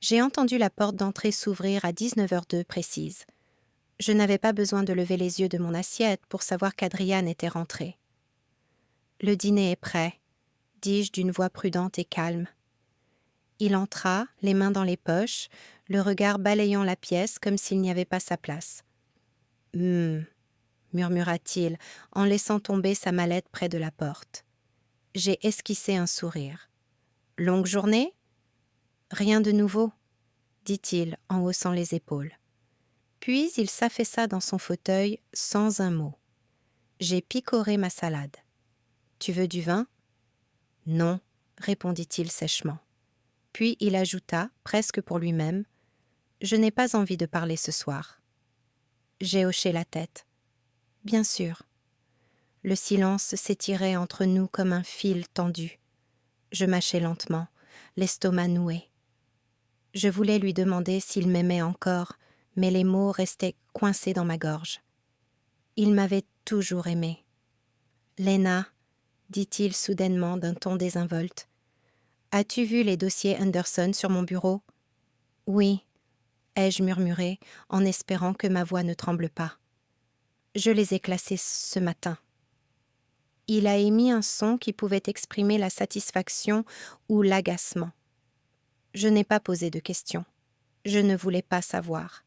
J'ai entendu la porte d'entrée s'ouvrir à 19h02 précise. Je n'avais pas besoin de lever les yeux de mon assiette pour savoir qu'Adrian était rentré. « Le dîner est prêt », dis-je d'une voix prudente et calme. Il entra, les mains dans les poches, le regard balayant la pièce comme s'il n'y avait pas sa place. « murmura-t-il en laissant tomber sa mallette près de la porte. J'ai esquissé un sourire. « Longue journée ? » ?»« Rien de nouveau, » dit-il en haussant les épaules. Puis il s'affaissa dans son fauteuil sans un mot. J'ai picoré ma salade. « Tu veux du vin ? » ?»« Non, » répondit-il sèchement. Puis il ajouta, presque pour lui-même, « Je n'ai pas envie de parler ce soir. » J'ai hoché la tête. « Bien sûr. » Le silence s'étirait entre nous comme un fil tendu. Je mâchais lentement, l'estomac noué. Je voulais lui demander s'il m'aimait encore, mais les mots restaient coincés dans ma gorge. Il m'avait toujours aimée. « Lena, » dit-il soudainement d'un ton désinvolte, « as-tu vu les dossiers Anderson sur mon bureau ? » ?»« Oui, » ai-je murmuré, en espérant que ma voix ne tremble pas. « Je les ai classés ce matin. » Il a émis un son qui pouvait exprimer la satisfaction ou l'agacement. Je n'ai pas posé de questions. Je ne voulais pas savoir.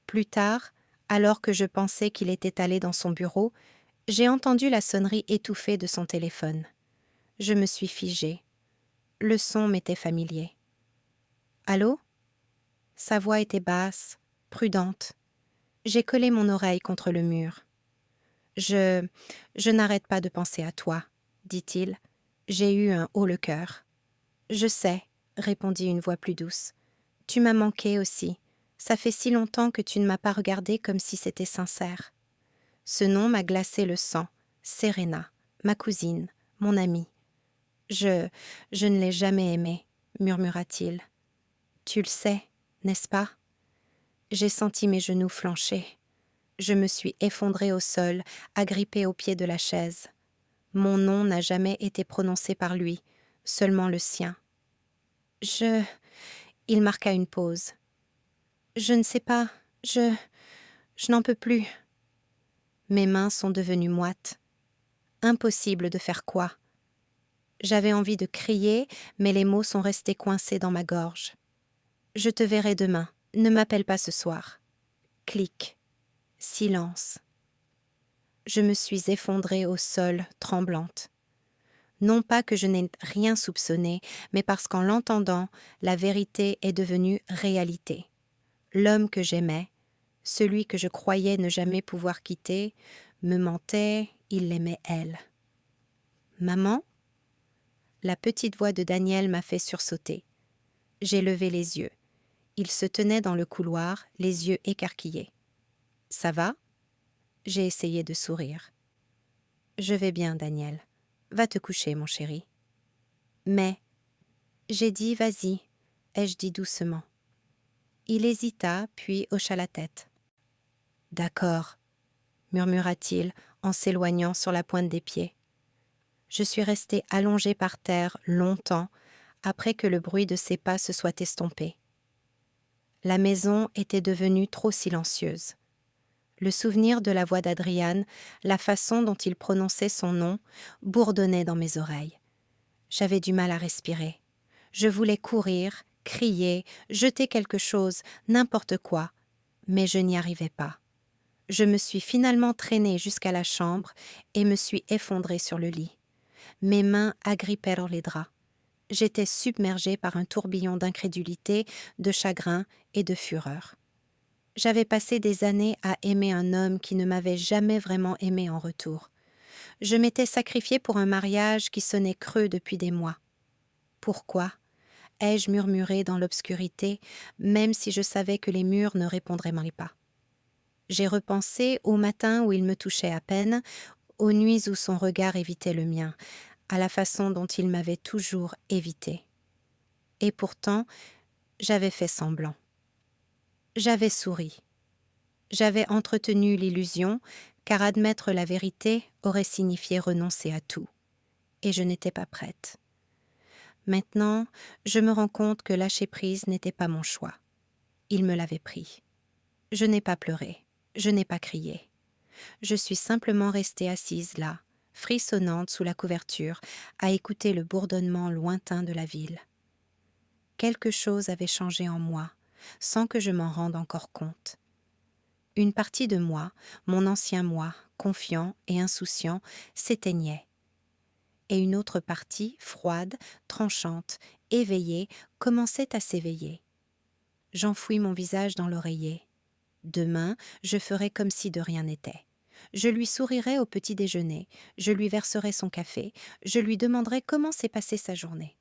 Plus tard, alors que je pensais qu'il était allé dans son bureau, j'ai entendu la sonnerie étouffée de son téléphone. Je me suis figée. Le son m'était familier. « Allô ?» Sa voix était basse, prudente. J'ai collé mon oreille contre le mur. « Je n'arrête pas de penser à toi, » dit-il. J'ai eu un haut-le-cœur. « Je sais, » répondit une voix plus douce. « Tu m'as manqué aussi. Ça fait si longtemps que tu ne m'as pas regardé comme si c'était sincère. » Ce nom m'a glacé le sang. Serena, ma cousine, mon amie. « Je ne l'ai jamais aimée, » murmura-t-il. « Tu le sais, n'est-ce pas ?» J'ai senti mes genoux flancher. Je me suis effondrée au sol, agrippée au pied de la chaise. Mon nom n'a jamais été prononcé par lui, seulement le sien. Il marqua une pause. Je ne sais pas, je n'en peux plus. Mes mains sont devenues moites. Impossible de faire quoi. J'avais envie de crier, mais les mots sont restés coincés dans ma gorge. Je te verrai demain, ne m'appelle pas ce soir. Clic. Silence. Je me suis effondrée au sol, tremblante. Non pas que je n'ai rien soupçonné, mais parce qu'en l'entendant, la vérité est devenue réalité. L'homme que j'aimais, celui que je croyais ne jamais pouvoir quitter, me mentait, il l'aimait elle. « Maman ?» La petite voix de Daniel m'a fait sursauter. J'ai levé les yeux. Il se tenait dans le couloir, les yeux écarquillés. « Ça va ?» J'ai essayé de sourire. « Je vais bien, Daniel. Va te coucher, mon chéri. »« Mais... » J'ai dit « vas-y », ai-je dit doucement. Il hésita, puis hocha la tête. « D'accord », murmura-t-il en s'éloignant sur la pointe des pieds. Je suis restée allongée par terre longtemps après que le bruit de ses pas se soit estompé. La maison était devenue trop silencieuse. Le souvenir de la voix d'Adrian, la façon dont il prononçait son nom, bourdonnait dans mes oreilles. J'avais du mal à respirer. Je voulais courir, crier, jeter quelque chose, n'importe quoi, mais je n'y arrivais pas. Je me suis finalement traînée jusqu'à la chambre et me suis effondrée sur le lit. Mes mains agrippèrent les draps. J'étais submergée par un tourbillon d'incrédulité, de chagrin et de fureur. J'avais passé des années à aimer un homme qui ne m'avait jamais vraiment aimée en retour. Je m'étais sacrifiée pour un mariage qui sonnait creux depuis des mois. Pourquoi ? Ai-je murmuré dans l'obscurité, même si je savais que les murs ne répondraient pas. J'ai repensé au matin où il me touchait à peine, aux nuits où son regard évitait le mien, à la façon dont il m'avait toujours évité. Et pourtant, j'avais fait semblant. J'avais souri. J'avais entretenu l'illusion, car admettre la vérité aurait signifié renoncer à tout. Et je n'étais pas prête. Maintenant, je me rends compte que lâcher prise n'était pas mon choix. Il me l'avait pris. Je n'ai pas pleuré, je n'ai pas crié. Je suis simplement restée assise là, frissonnante sous la couverture, à écouter le bourdonnement lointain de la ville. Quelque chose avait changé en moi, sans que je m'en rende encore compte. Une partie de moi, mon ancien moi, confiant et insouciant, s'éteignait. Et une autre partie, froide, tranchante, éveillée, commençait à s'éveiller. J'enfouis mon visage dans l'oreiller. Demain, je ferai comme si de rien n'était. Je lui sourirai au petit déjeuner, je lui verserai son café, je lui demanderai comment s'est passée sa journée.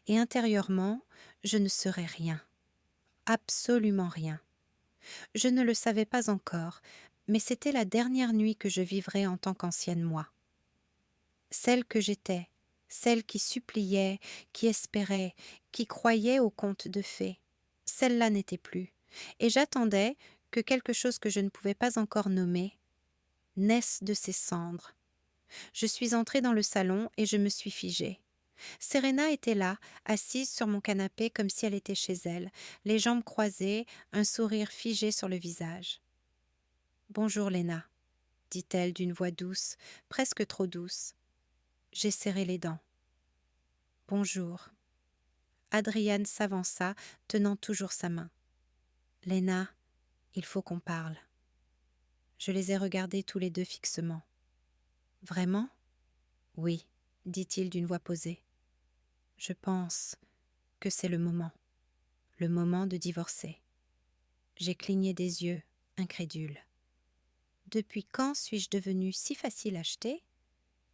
Et intérieurement, je ne serai rien. Absolument rien. Je ne le savais pas encore, mais c'était la dernière nuit que je vivrais en tant qu'ancienne moi. Celle que j'étais, celle qui suppliait, qui espérait, qui croyait aux contes de fées. Celle-là n'était plus, et j'attendais que quelque chose que je ne pouvais pas encore nommer naisse de ses cendres. Je suis entrée dans le salon et je me suis figée. Serena était là, assise sur mon canapé comme si elle était chez elle, les jambes croisées, un sourire figé sur le visage. « Bonjour, Léna, » dit-elle d'une voix douce, presque trop douce. J'ai serré les dents. « Bonjour. » Adriane s'avança, tenant toujours sa main. « Léna, il faut qu'on parle. » Je les ai regardés tous les deux fixement. « Vraiment ? » ?»« Oui, » dit-il d'une voix posée. « Je pense que c'est le moment de divorcer. » J'ai cligné des yeux, incrédule. « Depuis quand suis-je devenue si facile à acheter ?»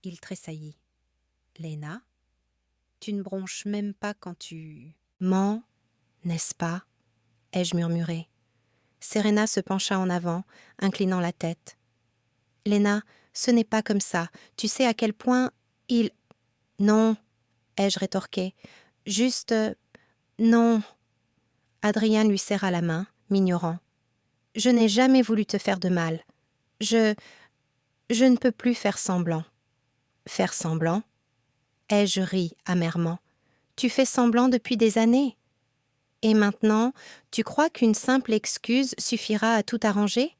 Il tressaillit. « Léna, tu ne bronches même pas quand tu... »« Mens, n'est-ce pas ?» ai-je murmuré. Serena se pencha en avant, inclinant la tête. « Léna, ce n'est pas comme ça. Tu sais à quel point il... »« Non, » ai-je rétorqué. « Juste... non. » Adrien lui serra la main, m'ignorant. « Je n'ai jamais voulu te faire de mal. Je ne peux plus faire semblant. » « Faire semblant ?» ai-je ri amèrement. « Tu fais semblant depuis des années. Et maintenant, tu crois qu'une simple excuse suffira à tout arranger ?»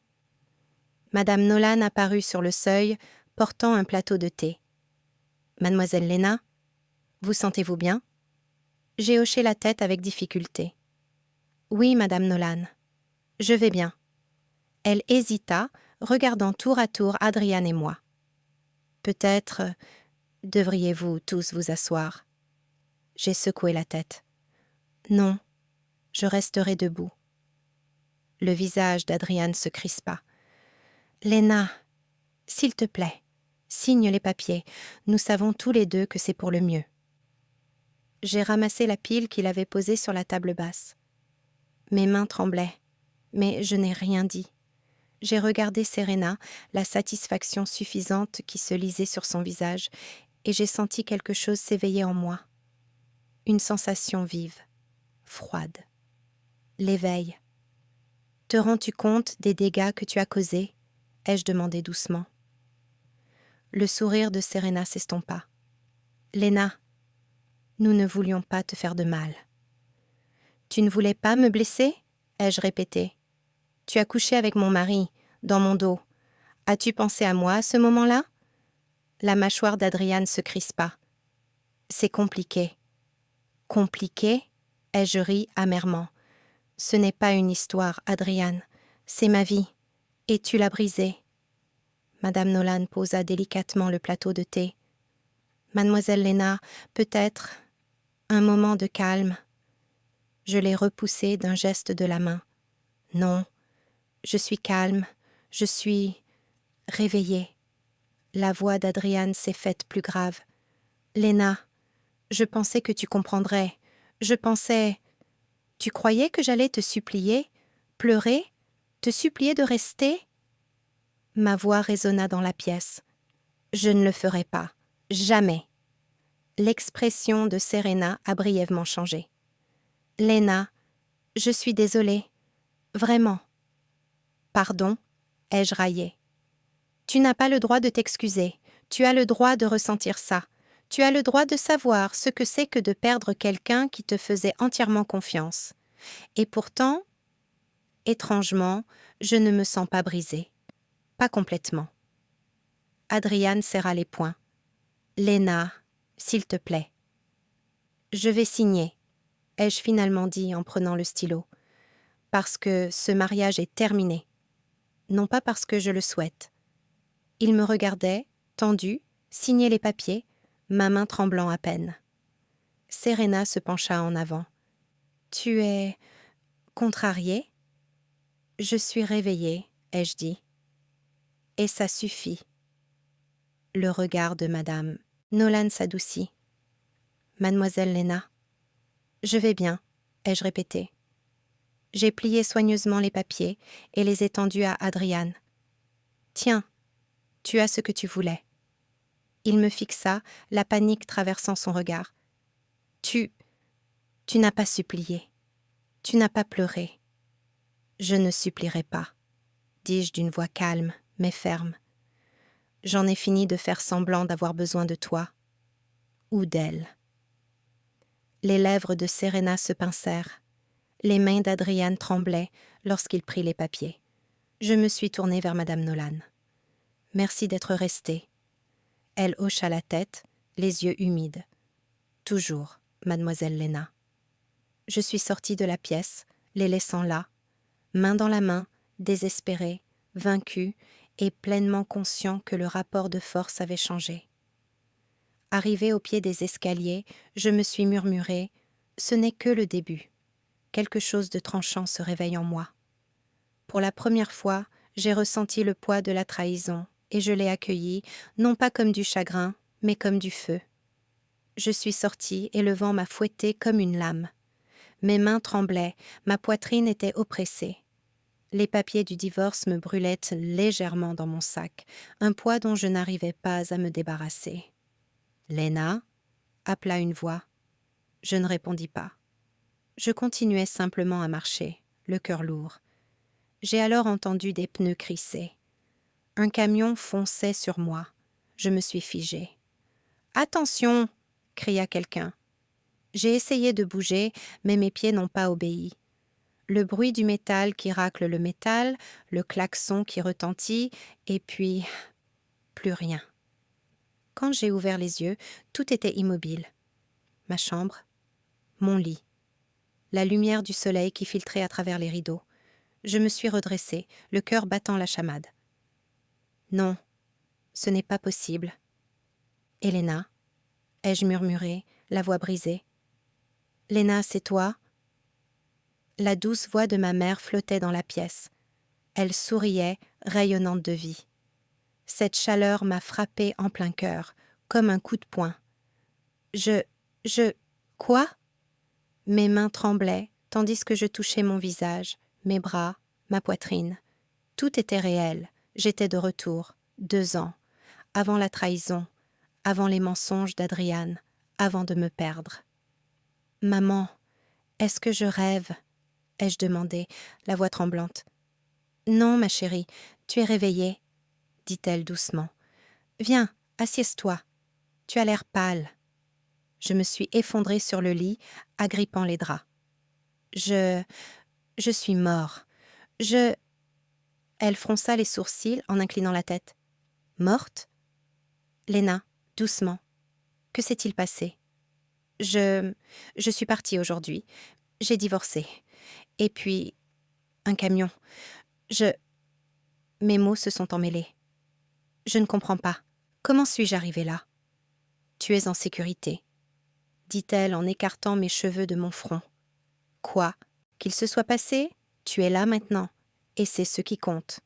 Madame Nolan apparut sur le seuil, portant un plateau de thé. « Mademoiselle Léna, vous sentez-vous bien ?» J'ai hoché la tête avec difficulté. « Oui, Madame Nolan, je vais bien. » Elle hésita, regardant tour à tour Adriane et moi. « Peut-être devriez-vous tous vous asseoir. » J'ai secoué la tête. « Non, je resterai debout. » Le visage d'Adriane se crispa. « Léna, s'il te plaît, signe les papiers. Nous savons tous les deux que c'est pour le mieux. » J'ai ramassé la pile qu'il avait posée sur la table basse. Mes mains tremblaient, mais je n'ai rien dit. J'ai regardé Serena, la satisfaction suffisante qui se lisait sur son visage, et j'ai senti quelque chose s'éveiller en moi. Une sensation vive, froide. L'éveil. « Te rends-tu compte des dégâts que tu as causés ?» ai-je demandé doucement. Le sourire de Serena s'estompa. « Léna, nous ne voulions pas te faire de mal. »« Tu ne voulais pas me blesser ?» ai-je répété. « Tu as couché avec mon mari, dans mon dos. As-tu pensé à moi à ce moment-là ?» La mâchoire d'Adriane se crispa. « C'est compliqué. »« Compliqué ?» ai-je ri amèrement. « Ce n'est pas une histoire, Adriane. C'est ma vie. Et tu l'as brisée. » Madame Nolan posa délicatement le plateau de thé. « Mademoiselle Léna, peut-être un moment de calme. » Je l'ai repoussée d'un geste de la main. « Non, je suis calme, je suis réveillée. » La voix d'Adriane s'est faite plus grave. « Léna, je pensais que tu comprendrais. Je pensais... » « Tu croyais que j'allais te supplier, pleurer, te supplier de rester ?» Ma voix résonna dans la pièce. « Je ne le ferai pas. Jamais. » L'expression de Serena a brièvement changé. « Léna, je suis désolée. Vraiment. »« Pardon ?» ai-je raillé. « Tu n'as pas le droit de t'excuser. Tu as le droit de ressentir ça. Tu as le droit de savoir ce que c'est que de perdre quelqu'un qui te faisait entièrement confiance. Et pourtant, étrangement, je ne me sens pas brisée. Pas complètement. Adrian serra les poings. Léna, s'il te plaît. Je vais signer, ai-je finalement dit en prenant le stylo, parce que ce mariage est terminé. Non pas parce que je le souhaite. Il me regardait, tendu, signer les papiers, ma main tremblant à peine. Serena se pencha en avant. « Tu es contrariée ?»« Je suis réveillée, ai-je dit. Et ça suffit. » Le regard de Madame Nolan s'adoucit. « Mademoiselle Léna. »« Je vais bien, » ai-je répété. J'ai plié soigneusement les papiers et les ai tendus à Adrian. « Tiens, tu as ce que tu voulais. » Il me fixa, la panique traversant son regard. « Tu n'as pas supplié. Tu n'as pas pleuré. »« Je ne supplierai pas, » dis-je d'une voix calme, mais ferme. « J'en ai fini de faire semblant d'avoir besoin de toi. Ou d'elle. » Les lèvres de Serena se pincèrent. Les mains d'Adrian tremblaient lorsqu'il prit les papiers. Je me suis tournée vers Madame Nolan. « Merci d'être restée. » Elle hocha la tête, les yeux humides. « Toujours, mademoiselle Léna. » Je suis sortie de la pièce, les laissant là, main dans la main, désespérée, vaincue et pleinement conscient que le rapport de force avait changé. Arrivée au pied des escaliers, je me suis murmuré « Ce n'est que le début. Quelque chose de tranchant se réveille en moi. » Pour la première fois, j'ai ressenti le poids de la trahison et je l'ai accueilli, non pas comme du chagrin, mais comme du feu. Je suis sortie et le vent m'a fouettée comme une lame. Mes mains tremblaient, ma poitrine était oppressée. Les papiers du divorce me brûlaient légèrement dans mon sac, un poids dont je n'arrivais pas à me débarrasser. « Léna » appela une voix. Je ne répondis pas. Je continuais simplement à marcher, le cœur lourd. J'ai alors entendu des pneus crisser. Un camion fonçait sur moi. Je me suis figée. « Attention !» cria quelqu'un. J'ai essayé de bouger, mais mes pieds n'ont pas obéi. Le bruit du métal qui racle le métal, le klaxon qui retentit, et puis plus rien. Quand j'ai ouvert les yeux, tout était immobile. Ma chambre, mon lit, la lumière du soleil qui filtrait à travers les rideaux. Je me suis redressée, le cœur battant la chamade. Non, ce n'est pas possible. Héléna, ai-je murmuré, la voix brisée. Léna, c'est toi ? La douce voix de ma mère flottait dans la pièce. Elle souriait, rayonnante de vie. Cette chaleur m'a frappée en plein cœur, comme un coup de poing. Quoi ? Mes mains tremblaient, tandis que je touchais mon visage, mes bras, ma poitrine. Tout était réel, j'étais de retour, 2 ans, avant la trahison, avant les mensonges d'Adrian, avant de me perdre. « Maman, est-ce que je rêve ?» ai-je demandé, la voix tremblante. « Non, ma chérie, tu es réveillée, » dit-elle doucement. « Viens, assieds-toi. Tu as l'air pâle. » Je me suis effondrée sur le lit, agrippant les draps. « Je suis mort. Elle fronça les sourcils en inclinant la tête. « Morte ?» Léna, doucement. « Que s'est-il passé ?»« Je suis partie aujourd'hui. J'ai divorcé. Et puis, un camion. Mes mots se sont emmêlés. Je ne comprends pas. Comment suis-je arrivée là ? Tu es en sécurité, dit-elle en écartant mes cheveux de mon front. Quoi ? Qu'il se soit passé ? Tu es là maintenant, et c'est ce qui compte.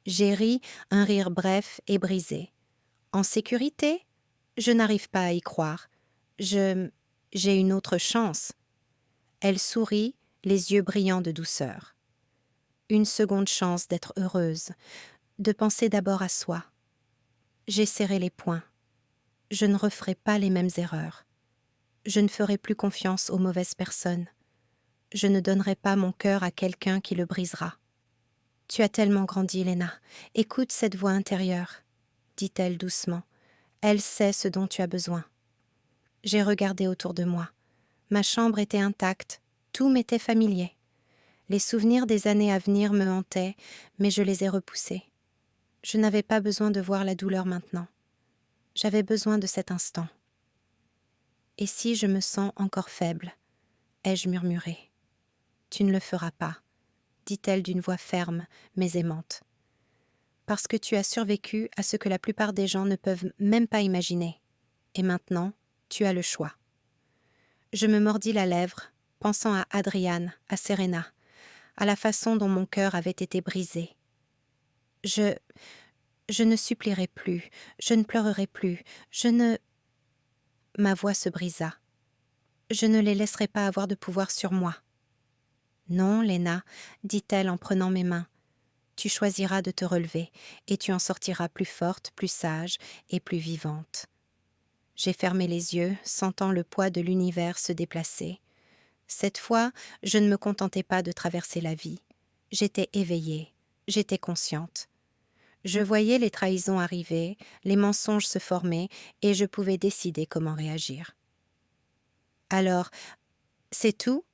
J'ai ri, un rire bref et brisé. En sécurité ? Je n'arrive pas à y croire. J'ai une autre chance. Elle sourit, les yeux brillants de douceur. Une seconde chance d'être heureuse, de penser d'abord à soi. J'ai serré les poings. Je ne referai pas les mêmes erreurs. Je ne ferai plus confiance aux mauvaises personnes. Je ne donnerai pas mon cœur à quelqu'un qui le brisera. Tu as tellement grandi, Léna. Écoute cette voix intérieure, dit-elle doucement. Elle sait ce dont tu as besoin. J'ai regardé autour de moi. Ma chambre était intacte, tout m'était familier. Les souvenirs des années à venir me hantaient, mais je les ai repoussés. Je n'avais pas besoin de voir la douleur maintenant. J'avais besoin de cet instant. « Et si je me sens encore faible ?» ai-je murmuré. « Tu ne le feras pas, » dit-elle d'une voix ferme, mais aimante. « Parce que tu as survécu à ce que la plupart des gens ne peuvent même pas imaginer. Et maintenant, tu as le choix. » Je me mordis la lèvre, pensant à Adrian, à Serena, à la façon dont mon cœur avait été brisé. Je ne supplierai plus, je ne pleurerai plus, Ma voix se brisa. Je ne les laisserai pas avoir de pouvoir sur moi. Non, Léna, dit-elle en prenant mes mains. Tu choisiras de te relever, et tu en sortiras plus forte, plus sage et plus vivante. J'ai fermé les yeux, sentant le poids de l'univers se déplacer. Cette fois, je ne me contentais pas de traverser la vie. J'étais éveillée, j'étais consciente. Je voyais les trahisons arriver, les mensonges se former, et je pouvais décider comment réagir. « Alors, c'est tout ?»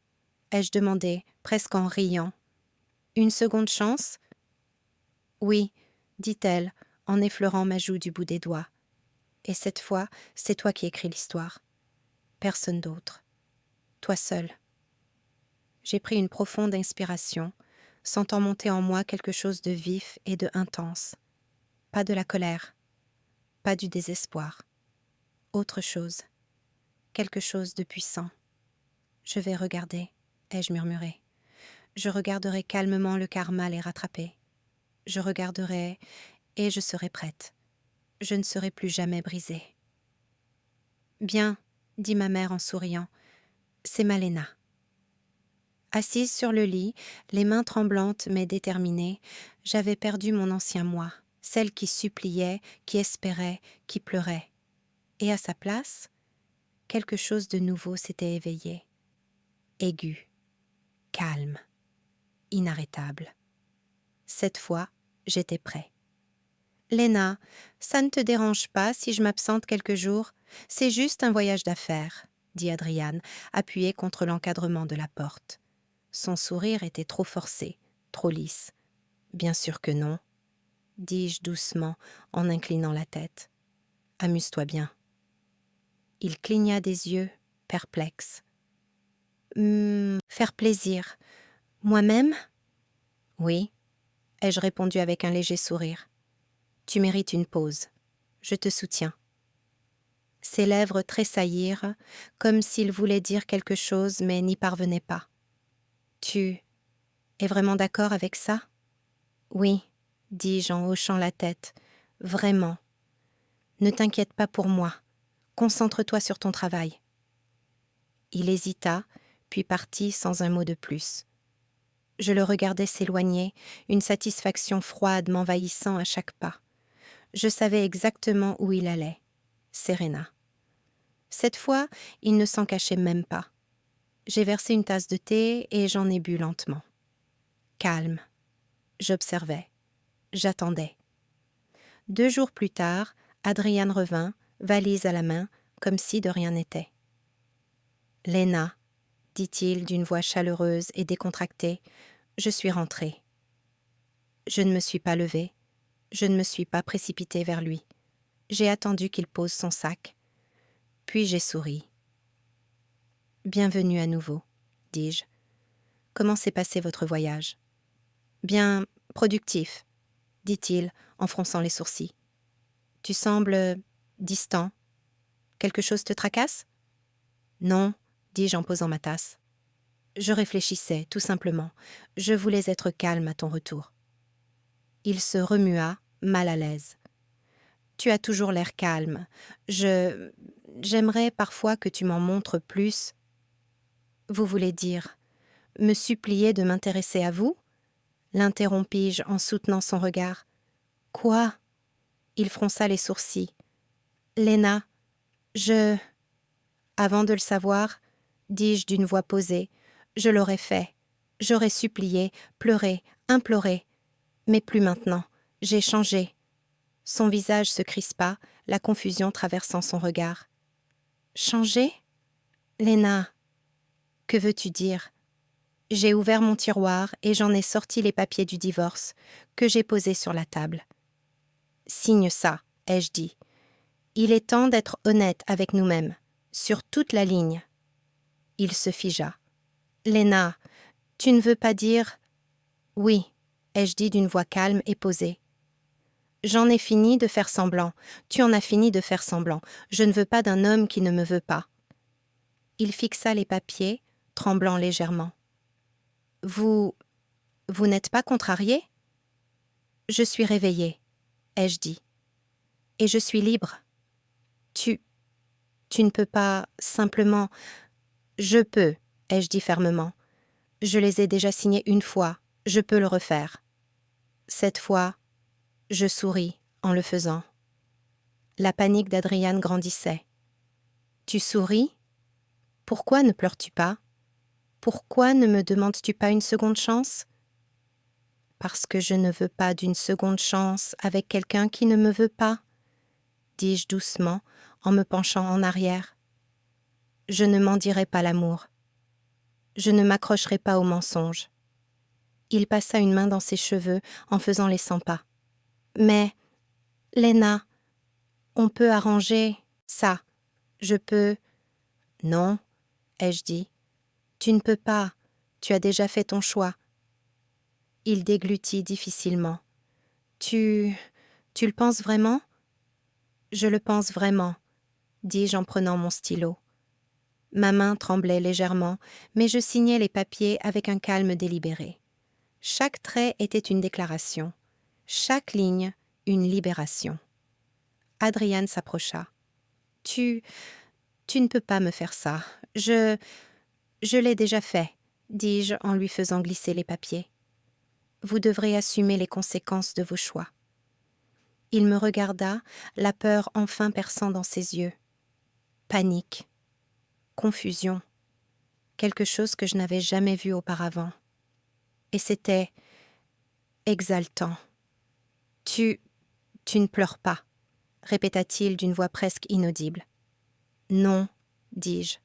ai-je demandé, presque en riant. « Une seconde chance ?» ?»« Oui, » dit-elle, en effleurant ma joue du bout des doigts. « Et cette fois, c'est toi qui écris l'histoire. Personne d'autre. Toi seul. » J'ai pris une profonde inspiration, sentant monter en moi quelque chose de vif et de intense. Pas de la colère, pas du désespoir. Autre chose, quelque chose de puissant. « Je vais regarder », ai-je murmuré. « Je regarderai calmement le karma les rattraper. Je regarderai et je serai prête. Je ne serai plus jamais brisée. »« Bien, » dit ma mère en souriant, « c'est ma Léna. » Assise sur le lit, les mains tremblantes mais déterminées, j'avais perdu mon ancien moi, celle qui suppliait, qui espérait, qui pleurait. Et à sa place, quelque chose de nouveau s'était éveillé. Aigu, calme, inarrêtable. Cette fois, j'étais prêt. « Léna, ça ne te dérange pas si je m'absente quelques jours? C'est juste un voyage d'affaires, » dit Adrian, appuyé contre l'encadrement de la porte. Son sourire était trop forcé, trop lisse. « Bien sûr que non, » dis-je doucement en inclinant la tête. « Amuse-toi bien. » Il cligna des yeux, perplexe. « Faire plaisir. Moi-même ?» ?»« Oui, » ai-je répondu avec un léger sourire. « Tu mérites une pause. Je te soutiens. » Ses lèvres tressaillirent, comme s'il voulait dire quelque chose mais n'y parvenait pas. « Tu es vraiment d'accord avec ça ? » ?»« Oui, » dis-je en hochant la tête. « Vraiment. Ne t'inquiète pas pour moi. Concentre-toi sur ton travail. » Il hésita, puis partit sans un mot de plus. Je le regardais s'éloigner, une satisfaction froide m'envahissant à chaque pas. Je savais exactement où il allait. Serena. Cette fois, il ne s'en cachait même pas. J'ai versé une tasse de thé et j'en ai bu lentement. Calme. J'observais. J'attendais. 2 jours plus tard, Adrian revint, valise à la main, comme si de rien n'était. « Léna, » dit-il d'une voix chaleureuse et décontractée, « je suis rentrée. » Je ne me suis pas levée. Je ne me suis pas précipitée vers lui. J'ai attendu qu'il pose son sac. Puis j'ai souri. « Bienvenue à nouveau, » dis-je. « Comment s'est passé votre voyage ? » « Bien productif, » dit-il en fronçant les sourcils. « Tu sembles distant. Quelque chose te tracasse ? » « Non, » dis-je en posant ma tasse. « Je réfléchissais, tout simplement. Je voulais être calme à ton retour. » Il se remua, mal à l'aise. « Tu as toujours l'air calme. J'aimerais parfois que tu m'en montres plus. » « Vous voulez dire, me supplier de m'intéresser à vous ?» l'interrompis-je en soutenant son regard. « Quoi ?» Il fronça les sourcils. « Léna, je... » Avant de le savoir, dis-je d'une voix posée, je l'aurais fait. J'aurais supplié, pleuré, imploré. Mais plus maintenant. J'ai changé. Son visage se crispa, la confusion traversant son regard. Changer? Léna, que veux-tu dire? J'ai ouvert mon tiroir et j'en ai sorti les papiers du divorce, que j'ai posés sur la table. Signe ça, ai-je dit. Il est temps d'être honnête avec nous-mêmes, sur toute la ligne. Il se figea. Léna, tu ne veux pas dire... Oui, ai-je dit d'une voix calme et posée. J'en ai fini de faire semblant. Tu en as fini de faire semblant. Je ne veux pas d'un homme qui ne me veut pas. Il fixa les papiers, tremblant légèrement. Vous n'êtes pas contrarié? Je suis réveillée, ai-je dit. Et je suis libre. Tu ne peux pas simplement... Je peux, ai-je dit fermement. Je les ai déjà signés une fois, je peux le refaire. Cette fois, je souris en le faisant. La panique d'Adrian grandissait. Tu souris? Pourquoi ne pleures-tu pas? Pourquoi ne me demandes-tu pas une seconde chance? Parce que je ne veux pas d'une seconde chance avec quelqu'un qui ne me veut pas, dis-je doucement en me penchant en arrière. Je ne m'en dirai pas l'amour. Je ne m'accrocherai pas au mensonge. Il passa une main dans ses cheveux en faisant les 100 pas. Mais, Léna, on peut arranger ça. Je peux... Non, ai-je dit. Tu ne peux pas. Tu as déjà fait ton choix. Il déglutit difficilement. Tu le penses vraiment? Je le pense vraiment, dis-je en prenant mon stylo. Ma main tremblait légèrement, mais je signais les papiers avec un calme délibéré. Chaque trait était une déclaration, chaque ligne une libération. Adrian s'approcha. Tu ne peux pas me faire ça. Je l'ai déjà fait, dis-je en lui faisant glisser les papiers. Vous devrez assumer les conséquences de vos choix. Il me regarda, la peur enfin perçant dans ses yeux. Panique, confusion, quelque chose que je n'avais jamais vu auparavant. Et c'était exaltant. Tu ne pleures pas, répéta-t-il d'une voix presque inaudible. Non, dis-je,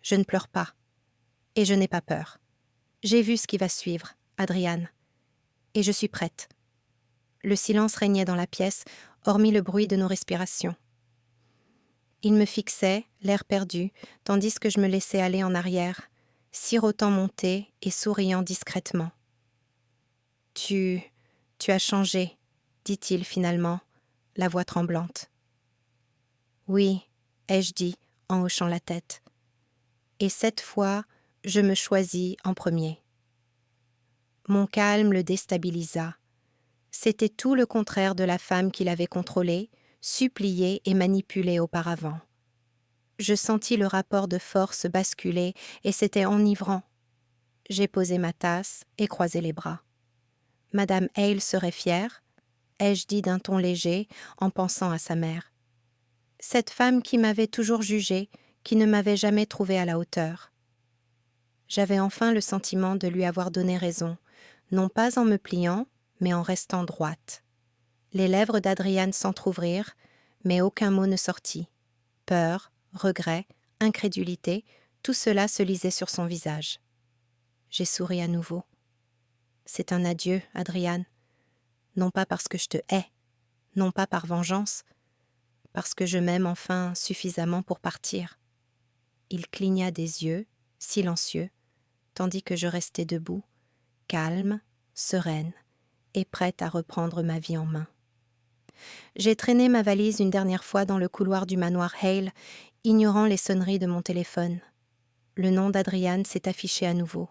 je ne pleure pas. Et je n'ai pas peur. J'ai vu ce qui va suivre, Adrian. Et je suis prête. Le silence régnait dans la pièce, hormis le bruit de nos respirations. Il me fixait, l'air perdu, tandis que je me laissais aller en arrière, sirotant mon thé et souriant discrètement. Tu as changé, dit-il finalement, la voix tremblante. Oui, ai-je dit, en hochant la tête. Et cette fois, je me choisis en premier. Mon calme le déstabilisa. C'était tout le contraire de la femme qu'il avait contrôlée, suppliée et manipulée auparavant. Je sentis le rapport de force basculer et c'était enivrant. J'ai posé ma tasse et croisé les bras. Madame Hale serait fière, ai-je dit d'un ton léger en pensant à sa mère. Cette femme qui m'avait toujours jugée, qui ne m'avait jamais trouvée à la hauteur. J'avais enfin le sentiment de lui avoir donné raison, non pas en me pliant, mais en restant droite. Les lèvres d'Adrian s'entr'ouvrirent, mais aucun mot ne sortit. Peur, regret, incrédulité, tout cela se lisait sur son visage. J'ai souri à nouveau. C'est un adieu, Adrian. Non pas parce que je te hais, non pas par vengeance, parce que je m'aime enfin suffisamment pour partir. Il cligna des yeux, silencieux, tandis que je restais debout, calme, sereine et prête à reprendre ma vie en main. J'ai traîné ma valise une dernière fois dans le couloir du manoir Hale, ignorant les sonneries de mon téléphone. Le nom d'Adrian s'est affiché à nouveau.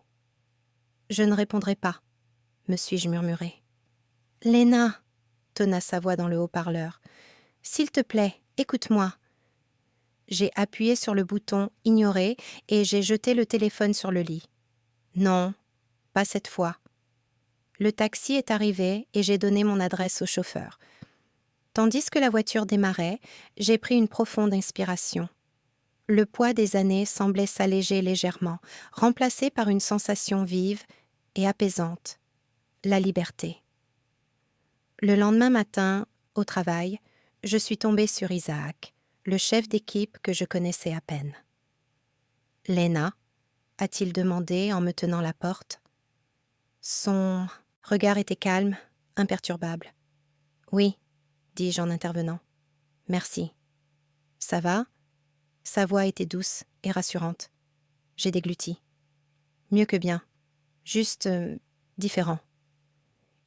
Je ne répondrai pas, me suis-je murmuré. Léna, tonna sa voix dans le haut-parleur. S'il te plaît, écoute-moi. J'ai appuyé sur le bouton « Ignorer » et j'ai jeté le téléphone sur le lit. Non, pas cette fois. Le taxi est arrivé et j'ai donné mon adresse au chauffeur. Tandis que la voiture démarrait, j'ai pris une profonde inspiration. Le poids des années semblait s'alléger légèrement, remplacé par une sensation vive et apaisante. La liberté. Le lendemain matin, au travail, je suis tombée sur Isaac. le chef d'équipe que je connaissais à peine. « Lena ?» a-t-il demandé en me tenant la porte. Son regard était calme, imperturbable. « Oui, » dis-je en intervenant. « Merci. »« Ça va ?» Sa voix était douce et rassurante. J'ai dégluti. « Mieux que bien. Juste différent. »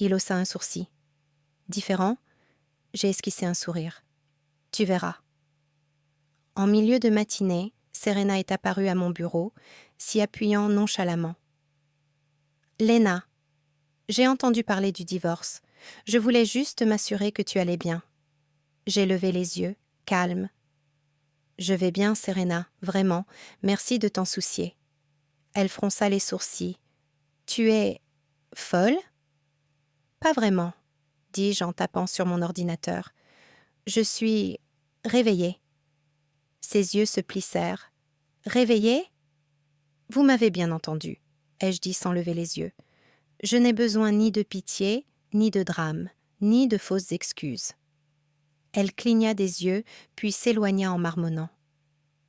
Il haussa un sourcil. « Différent ?» J'ai esquissé un sourire. « Tu verras. » En milieu de matinée, Serena est apparue à mon bureau, s'y appuyant nonchalamment. « Lena, j'ai entendu parler du divorce. Je voulais juste m'assurer que tu allais bien. » J'ai levé les yeux, calme. « Je vais bien, Serena, vraiment. Merci de t'en soucier. » Elle fronça les sourcils. « Tu es folle ?»« Pas vraiment, » dis-je en tapant sur mon ordinateur. « Je suis réveillée. » Ses yeux se plissèrent. « Réveillée ?» « Vous m'avez bien entendu, » ai-je dit sans lever les yeux. « Je n'ai besoin ni de pitié, ni de drame, ni de fausses excuses. » Elle cligna des yeux, puis s'éloigna en marmonnant.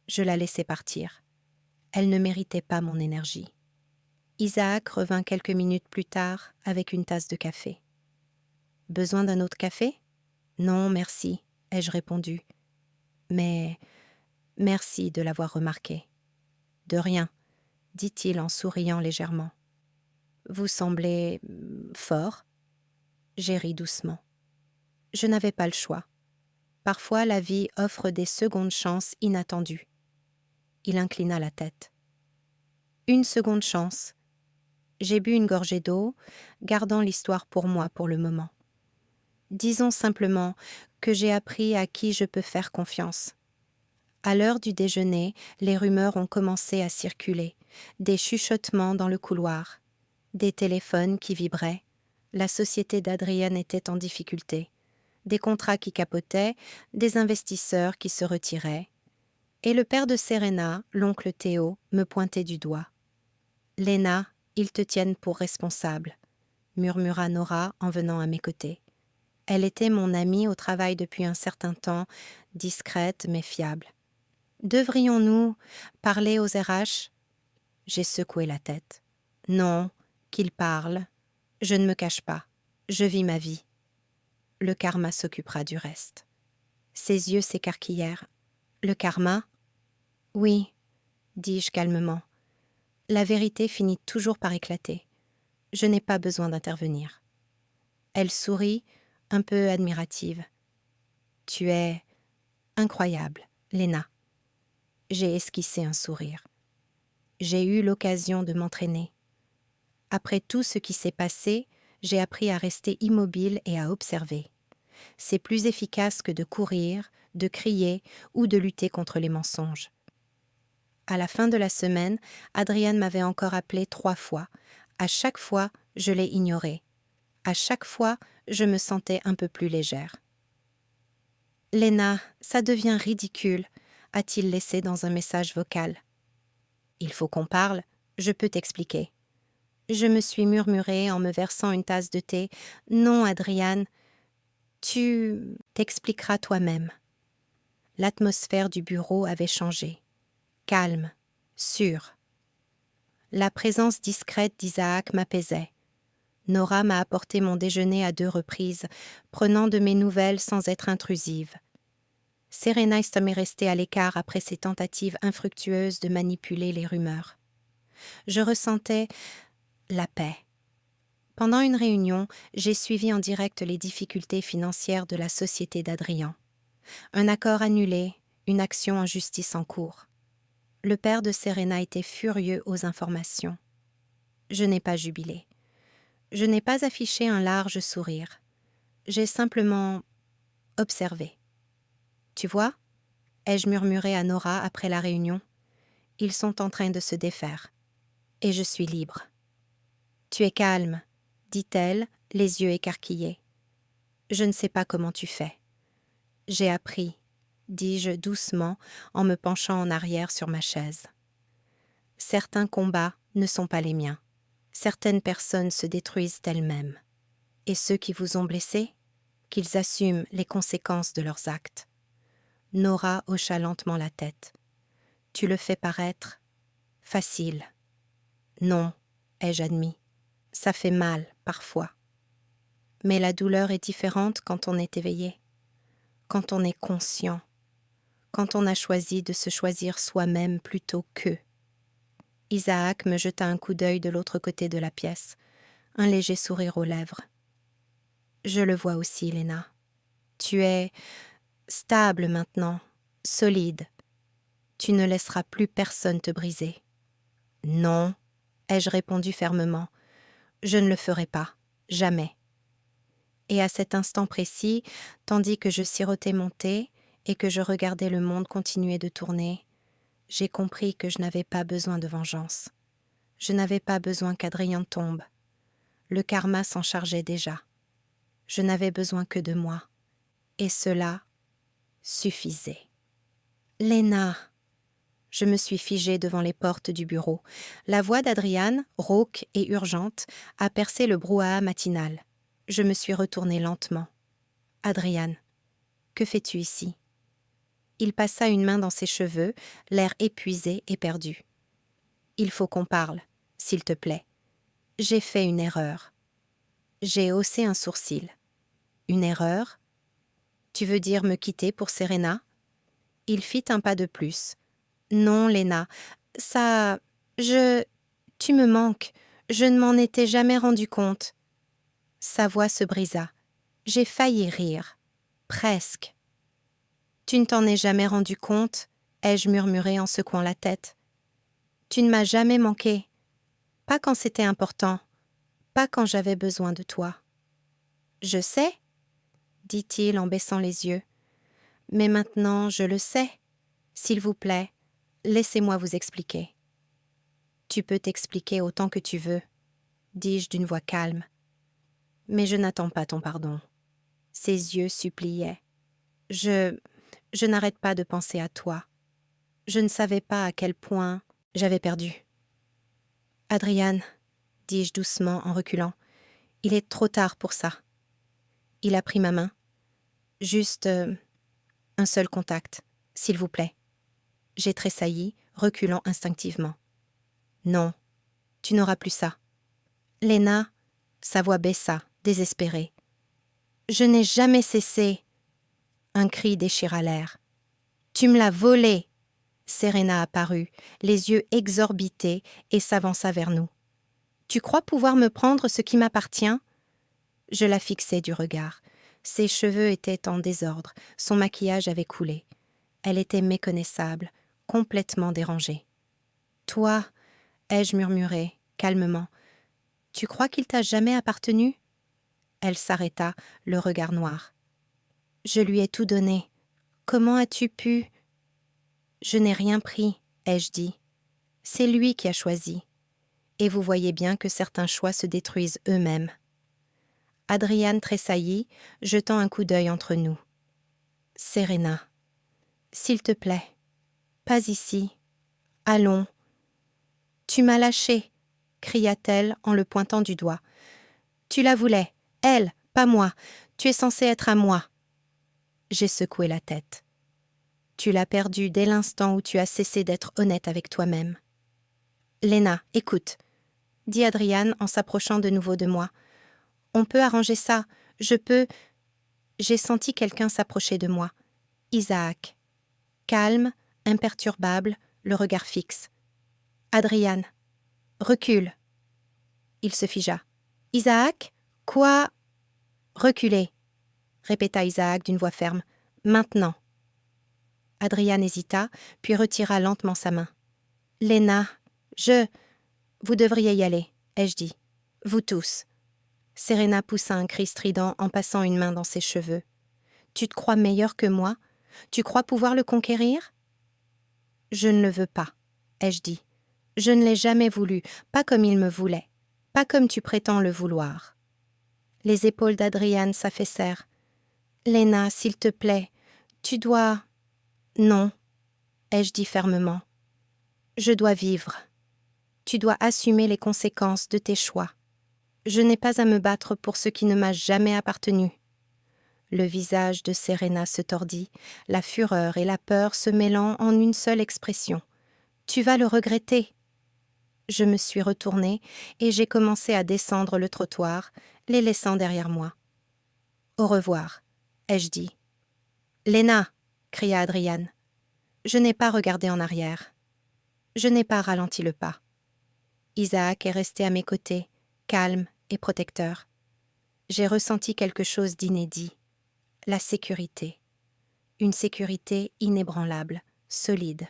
Je la laissai partir. Elle ne méritait pas mon énergie. Isaac revint quelques minutes plus tard avec une tasse de café. « Besoin d'un autre café ? » ?»« Non, merci, » ai-je répondu. « Mais merci de l'avoir remarqué. »« De rien, » dit-il en souriant légèrement. « Vous semblez fort. » J'ai ri doucement. Je n'avais pas le choix. Parfois, la vie offre des secondes chances inattendues. Il inclina la tête. Une seconde chance. J'ai bu une gorgée d'eau, gardant l'histoire pour moi pour le moment. Disons simplement que j'ai appris à qui je peux faire confiance. À l'heure du déjeuner, les rumeurs ont commencé à circuler, des chuchotements dans le couloir, des téléphones qui vibraient. La société d'Adrian était en difficulté, des contrats qui capotaient, des investisseurs qui se retiraient. Et le père de Serena, l'oncle Théo, me pointait du doigt. « Lena, ils te tiennent pour responsable, » murmura Nora en venant à mes côtés. Elle était mon amie au travail depuis un certain temps, discrète mais fiable. « Devrions-nous parler aux RH ?» J'ai secoué la tête. « Non, qu'ils parlent. Je ne me cache pas. Je vis ma vie. Le karma s'occupera du reste. » Ses yeux s'écarquillèrent. « Le karma ? » ?»« Oui, » dis-je calmement. « La vérité finit toujours par éclater. Je n'ai pas besoin d'intervenir. » Elle sourit, un peu admirative. « Tu es incroyable, Lena. » J'ai esquissé un sourire. J'ai eu l'occasion de m'entraîner. Après tout ce qui s'est passé, j'ai appris à rester immobile et à observer. C'est plus efficace que de courir, de crier ou de lutter contre les mensonges. À la fin de la semaine, Adrian m'avait encore appelé 3 fois. À chaque fois, je l'ai ignoré. À chaque fois, je me sentais un peu plus légère. « Lena, ça devient ridicule », a-t-il laissé dans un message vocal. « Il faut qu'on parle, je peux t'expliquer. » Je me suis murmurée en me versant une tasse de thé. « Non, Adrian, tu t'expliqueras toi-même. » L'atmosphère du bureau avait changé. Calme, sûr. La présence discrète d'Isaac m'apaisait. Nora m'a apporté mon déjeuner à 2 reprises, prenant de mes nouvelles sans être intrusive. Serena m'est restée à l'écart après ses tentatives infructueuses de manipuler les rumeurs. Je ressentais la paix. Pendant une réunion, j'ai suivi en direct les difficultés financières de la société d'Adrian. Un accord annulé, une action en justice en cours. Le père de Serena était furieux aux informations. Je n'ai pas jubilé. Je n'ai pas affiché un large sourire. J'ai simplement observé. « Tu vois ?» ai-je murmuré à Nora après la réunion. « Ils sont en train de se défaire. Et je suis libre. »« Tu es calme, » dit-elle, les yeux écarquillés. « Je ne sais pas comment tu fais. »« J'ai appris, » dis-je doucement en me penchant en arrière sur ma chaise. « Certains combats ne sont pas les miens. Certaines personnes se détruisent elles-mêmes. Et ceux qui vous ont blessé, qu'ils assument les conséquences de leurs actes. Nora hocha lentement la tête. Tu le fais paraître facile. Non, ai-je admis. Ça fait mal, parfois. Mais la douleur est différente quand on est éveillé, quand on est conscient, quand on a choisi de se choisir soi-même plutôt qu'eux. Isaac me jeta un coup d'œil de l'autre côté de la pièce, un léger sourire aux lèvres. Je le vois aussi, Léna. Tu es stable maintenant, solide. Tu ne laisseras plus personne te briser. Non, ai-je répondu fermement. Je ne le ferai pas, jamais. Et à cet instant précis, tandis que je sirotais mon thé et que je regardais le monde continuer de tourner, j'ai compris que je n'avais pas besoin de vengeance. Je n'avais pas besoin qu'Adrien tombe. Le karma s'en chargeait déjà. Je n'avais besoin que de moi. Et cela suffisait. Léna! Je me suis figée devant les portes du bureau. La voix d'Adrian, rauque et urgente, a percé le brouhaha matinal. Je me suis retournée lentement. Adrian, que fais-tu ici? Il passa une main dans ses cheveux, l'air épuisé et perdu. Il faut qu'on parle, s'il te plaît. J'ai fait une erreur. J'ai haussé un sourcil. Une erreur? Tu veux dire me quitter pour Serena? Il fit un pas de plus. Non, Léna, ça... Tu me manques. Je ne m'en étais jamais rendu compte. Sa voix se brisa. J'ai failli rire. Presque. Tu ne t'en es jamais rendu compte, ai-je murmuré en secouant la tête. Tu ne m'as jamais manqué. Pas quand c'était important. Pas quand j'avais besoin de toi. Je sais, dit-il en baissant les yeux. Mais maintenant, je le sais. S'il vous plaît, laissez-moi vous expliquer. Tu peux t'expliquer autant que tu veux, dis-je d'une voix calme. Mais je n'attends pas ton pardon. Ses yeux suppliaient. Je n'arrête pas de penser à toi. Je ne savais pas à quel point j'avais perdu. Adrian, dis-je doucement en reculant, il est trop tard pour ça. Il a pris ma main. Juste un seul contact, s'il vous plaît. J'ai tressailli, reculant instinctivement. Non, tu n'auras plus ça. Léna, sa voix baissa, désespérée. Je n'ai jamais cessé. Un cri déchira l'air. Tu me l'as volé. Serena apparut, les yeux exorbités, et s'avança vers nous. Tu crois pouvoir me prendre ce qui m'appartient? Je la fixai du regard. Ses cheveux étaient en désordre, son maquillage avait coulé. Elle était méconnaissable, complètement dérangée. Toi, ai-je murmuré, calmement, tu crois qu'il t'a jamais appartenu? Elle s'arrêta, le regard noir. Je lui ai tout donné. Comment as-tu pu? Je n'ai rien pris, ai-je dit. C'est lui qui a choisi. Et vous voyez bien que certains choix se détruisent eux-mêmes. Adrian tressaillit, jetant un coup d'œil entre nous. Serena, s'il te plaît, pas ici. Allons. Tu m'as lâché, cria-t-elle en le pointant du doigt. Tu la voulais, elle, pas moi. Tu es censé être à moi. J'ai secoué la tête. Tu l'as perdue dès l'instant où tu as cessé d'être honnête avec toi-même. Léna, écoute, dit Adrian en s'approchant de nouveau de moi. On peut arranger ça, je peux... J'ai senti quelqu'un s'approcher de moi. Isaac. Calme, imperturbable, le regard fixe. Adrian. Recule. Il se figea. Isaac? Quoi? Reculez, répéta Isaac d'une voix ferme. Maintenant. Adrian hésita, puis retira lentement sa main. Léna, vous devriez y aller, ai-je dit. Vous tous. Serena poussa un cri strident en passant une main dans ses cheveux. Tu te crois meilleur que moi? Tu crois pouvoir le conquérir? Je ne le veux pas, ai-je dit. Je ne l'ai jamais voulu, pas comme il me voulait, pas comme tu prétends le vouloir. Les épaules d'Adrian s'affaissèrent. Léna, s'il te plaît, tu dois... Non, ai-je dit fermement. Je dois vivre. Tu dois assumer les conséquences de tes choix. Je n'ai pas à me battre pour ce qui ne m'a jamais appartenu. Le visage de Serena se tordit, la fureur et la peur se mêlant en une seule expression. « Tu vas le regretter !» Je me suis retournée et j'ai commencé à descendre le trottoir, les laissant derrière moi. « Au revoir », ai-je dit. « Léna !» cria Adrian. Je n'ai pas regardé en arrière. Je n'ai pas ralenti le pas. Isaac est resté à mes côtés, calme et protecteur. J'ai ressenti quelque chose d'inédit. La sécurité. Une sécurité inébranlable, solide.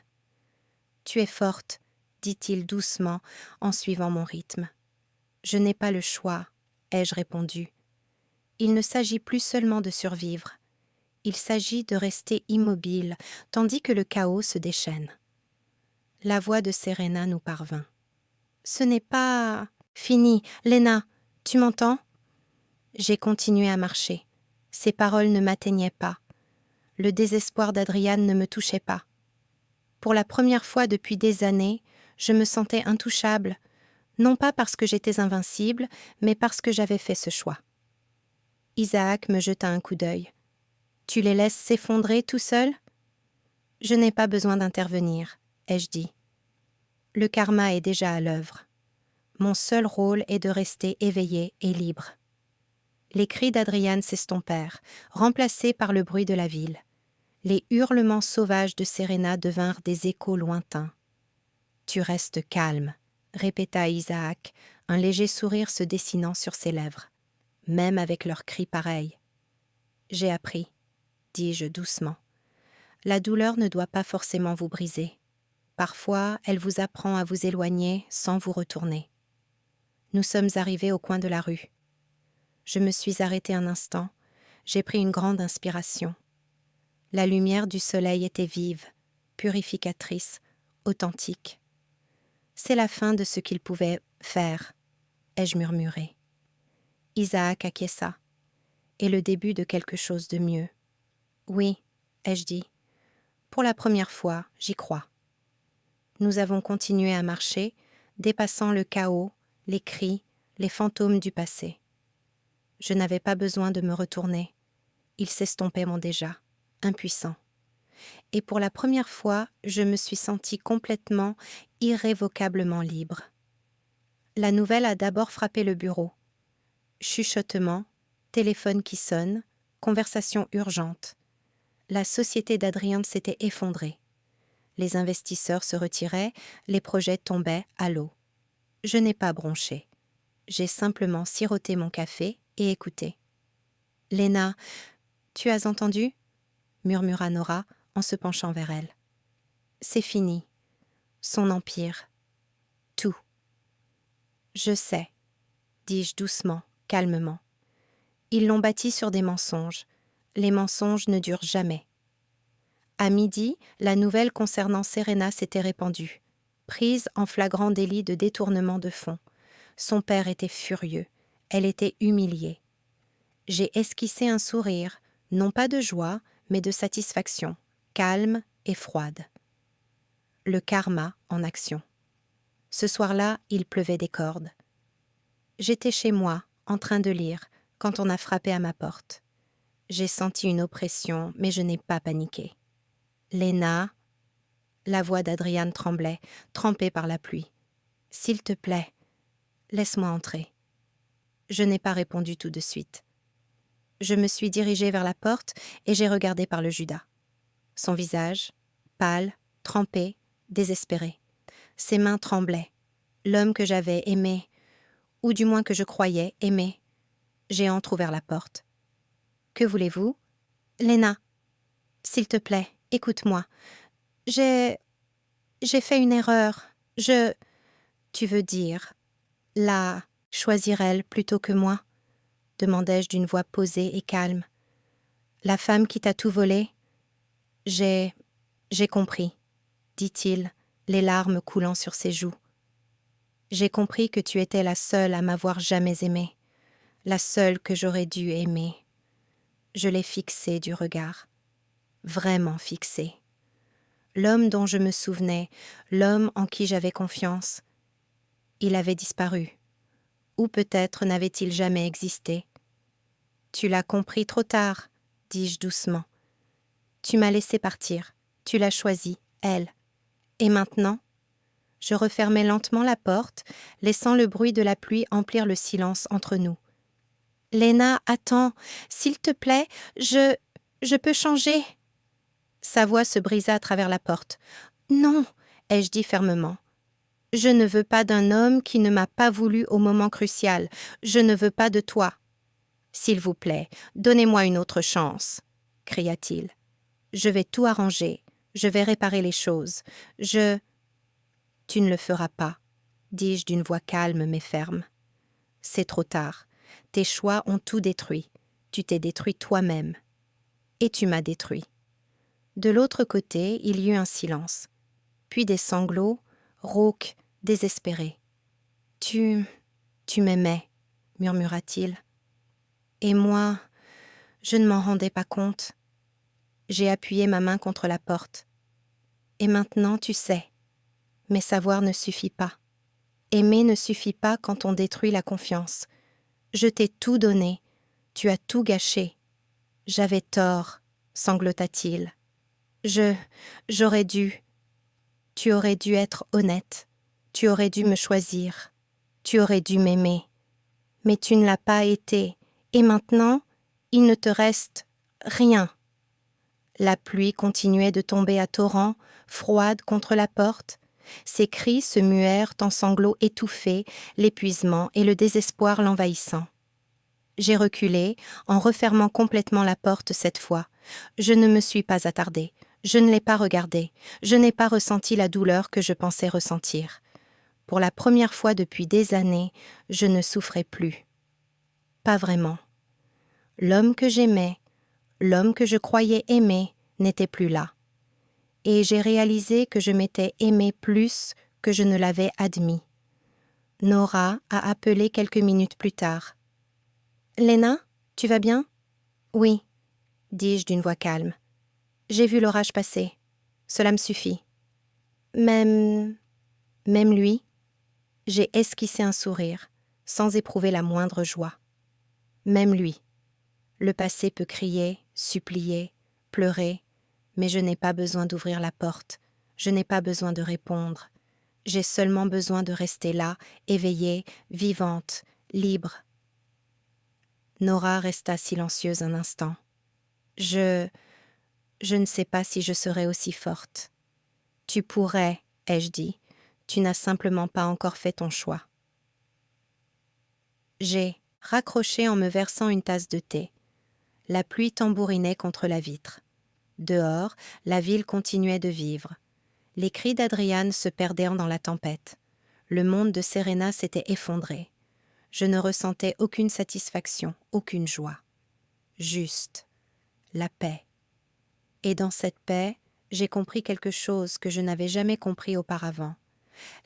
« Tu es forte », dit-il doucement en suivant mon rythme. « Je n'ai pas le choix », ai-je répondu. Il ne s'agit plus seulement de survivre. Il s'agit de rester immobile, tandis que le chaos se déchaîne. La voix de Serena nous parvint. « Ce n'est pas fini, Léna, tu m'entends ?» J'ai continué à marcher. Ses paroles ne m'atteignaient pas. Le désespoir d'Adrian ne me touchait pas. Pour la première fois depuis des années, je me sentais intouchable, non pas parce que j'étais invincible, mais parce que j'avais fait ce choix. Isaac me jeta un coup d'œil. « Tu les laisses s'effondrer tout seuls ?»« Je n'ai pas besoin d'intervenir, » ai-je dit. Le karma est déjà à l'œuvre. Mon seul rôle est de rester éveillé et libre. Les cris d'Adrian s'estompèrent, remplacés par le bruit de la ville. Les hurlements sauvages de Serena devinrent des échos lointains. « Tu restes calme », répéta Isaac, un léger sourire se dessinant sur ses lèvres. « Même avec leurs cris pareils. »« J'ai appris, » dis-je doucement. « La douleur ne doit pas forcément vous briser. Parfois, elle vous apprend à vous éloigner sans vous retourner. » Nous sommes arrivés au coin de la rue. Je me suis arrêtée un instant. J'ai pris une grande inspiration. La lumière du soleil était vive, purificatrice, authentique. « C'est la fin de ce qu'il pouvait faire, » ai-je murmuré. Isaac acquiesça. « Et le début de quelque chose de mieux. »« Oui, » ai-je dit. « Pour la première fois, j'y crois. » Nous avons continué à marcher, dépassant le chaos, les cris, les fantômes du passé. Je n'avais pas besoin de me retourner. Ils s'estompaient déjà, impuissants. Et pour la première fois, je me suis sentie complètement, irrévocablement libre. La nouvelle a d'abord frappé le bureau. Chuchotements, téléphone qui sonne, conversation urgente. La société d'Adrian s'était effondrée. Les investisseurs se retiraient, les projets tombaient à l'eau. Je n'ai pas bronché. J'ai simplement siroté mon café et écouté. « Léna, tu as entendu ?» murmura Nora en se penchant vers elle. « C'est fini. Son empire. Tout. »« Je sais, » dis-je doucement, calmement. « Ils l'ont bâti sur des mensonges. Les mensonges ne durent jamais. » À midi, la nouvelle concernant Serena s'était répandue. Prise en flagrant délit de détournement de fonds. Son père était furieux. Elle était humiliée. J'ai esquissé un sourire, non pas de joie, mais de satisfaction, calme et froide. Le karma en action. Ce soir-là, il pleuvait des cordes. J'étais chez moi, en train de lire, quand on a frappé à ma porte. J'ai senti une oppression, mais je n'ai pas paniqué. « Léna ?» La voix d'Adrian tremblait, trempée par la pluie. « S'il te plaît, laisse-moi entrer. » Je n'ai pas répondu tout de suite. Je me suis dirigée vers la porte et j'ai regardé par le Judas. Son visage, pâle, trempé, désespéré. Ses mains tremblaient. L'homme que j'avais aimé, ou du moins que je croyais aimer. J'ai entrouvert la porte. « Que voulez-vous ?»« Léna, s'il te plaît, écoute-moi. J'ai fait une erreur. Tu veux dire, la choisir elle plutôt que moi ?» demandai-je d'une voix posée et calme. « La femme qui t'a tout volé ?» J'ai compris, dit-il, les larmes coulant sur ses joues. J'ai compris que tu étais la seule à m'avoir jamais aimée, la seule que j'aurais dû aimer. Je l'ai fixé du regard, vraiment fixé. L'homme dont je me souvenais, l'homme en qui j'avais confiance, il avait disparu. Ou peut-être n'avait-il jamais existé. Tu l'as compris trop tard, dis-je doucement. Tu m'as laissé partir. Tu l'as choisie, elle. Et maintenant? Je refermai lentement la porte, laissant le bruit de la pluie emplir le silence entre nous. Léna, attends, s'il te plaît, je peux changer. Sa voix se brisa à travers la porte. Non, ai-je dit fermement. Je ne veux pas d'un homme qui ne m'a pas voulu au moment crucial. Je ne veux pas de toi. S'il vous plaît, donnez-moi une autre chance, cria-t-il. Je vais tout arranger. Je vais réparer les choses. Tu ne le feras pas, dis-je d'une voix calme mais ferme. C'est trop tard. Tes choix ont tout détruit. Tu t'es détruit toi-même. Et tu m'as détruit. De l'autre côté, il y eut un silence. Puis des sanglots, rauques, désespérés. Tu m'aimais, murmura-t-il. Et moi, je ne m'en rendais pas compte. J'ai appuyé ma main contre la porte. Et maintenant, tu sais. Mais savoir ne suffit pas. Aimer ne suffit pas quand on détruit la confiance. Je t'ai tout donné. Tu as tout gâché. J'avais tort, sanglota-t-il. J'aurais dû. Tu aurais dû être honnête. Tu aurais dû me choisir. Tu aurais dû m'aimer. Mais tu ne l'as pas été. Et maintenant, il ne te reste rien. La pluie continuait de tomber à torrents, froide contre la porte. Ses cris se muèrent en sanglots étouffés, l'épuisement et le désespoir l'envahissant. J'ai reculé, en refermant complètement la porte cette fois. Je ne me suis pas attardée. Je ne l'ai pas regardé. Je n'ai pas ressenti la douleur que je pensais ressentir. Pour la première fois depuis des années, je ne souffrais plus. Pas vraiment. L'homme que j'aimais, l'homme que je croyais aimer, n'était plus là. Et j'ai réalisé que je m'étais aimée plus que je ne l'avais admis. Nora a appelé quelques minutes plus tard. « Léna, tu vas bien ?»« Oui, » dis-je d'une voix calme. « J'ai vu l'orage passer. Cela me suffit. » Même lui, j'ai esquissé un sourire, sans éprouver la moindre joie. Même lui. Le passé peut crier, supplier, pleurer, mais je n'ai pas besoin d'ouvrir la porte, je n'ai pas besoin de répondre. J'ai seulement besoin de rester là, éveillée, vivante, libre. Nora resta silencieuse un instant. Je ne sais pas si je serai aussi forte. Tu pourrais, ai-je dit, tu n'as simplement pas encore fait ton choix. J'ai raccroché en me versant une tasse de thé. La pluie tambourinait contre la vitre. Dehors, la ville continuait de vivre. Les cris d'Adriane se perdaient dans la tempête. Le monde de Serena s'était effondré. Je ne ressentais aucune satisfaction, aucune joie. Juste la paix. Et dans cette paix, j'ai compris quelque chose que je n'avais jamais compris auparavant.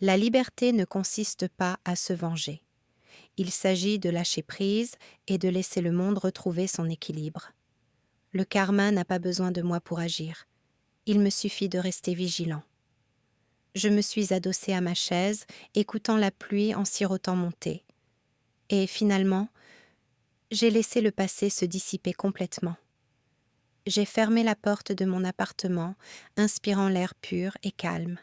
La liberté ne consiste pas à se venger. Il s'agit de lâcher prise et de laisser le monde retrouver son équilibre. Le karma n'a pas besoin de moi pour agir. Il me suffit de rester vigilant. Je me suis adossée à ma chaise, écoutant la pluie en sirotant mon thé. Et finalement, j'ai laissé le passé se dissiper complètement. J'ai fermé la porte de mon appartement, inspirant l'air pur et calme.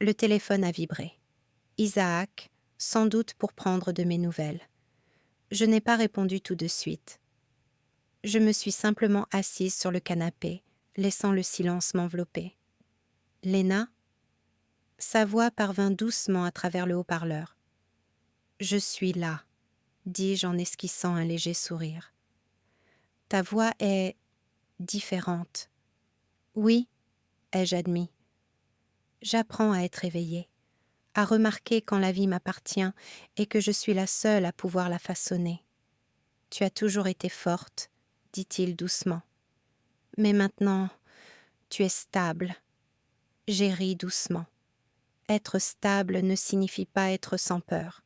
Le téléphone a vibré. Isaac, sans doute pour prendre de mes nouvelles. Je n'ai pas répondu tout de suite. Je me suis simplement assise sur le canapé, laissant le silence m'envelopper. « Léna ?» Sa voix parvint doucement à travers le haut-parleur. « Je suis là », dis-je en esquissant un léger sourire. « Ta voix est différente. »« Oui, » ai-je admis. J'apprends à être éveillée, à remarquer quand la vie m'appartient et que je suis la seule à pouvoir la façonner. Tu as toujours été forte, dit-il doucement. Mais maintenant, tu es stable. J'ai ri doucement. Être stable ne signifie pas être sans peur.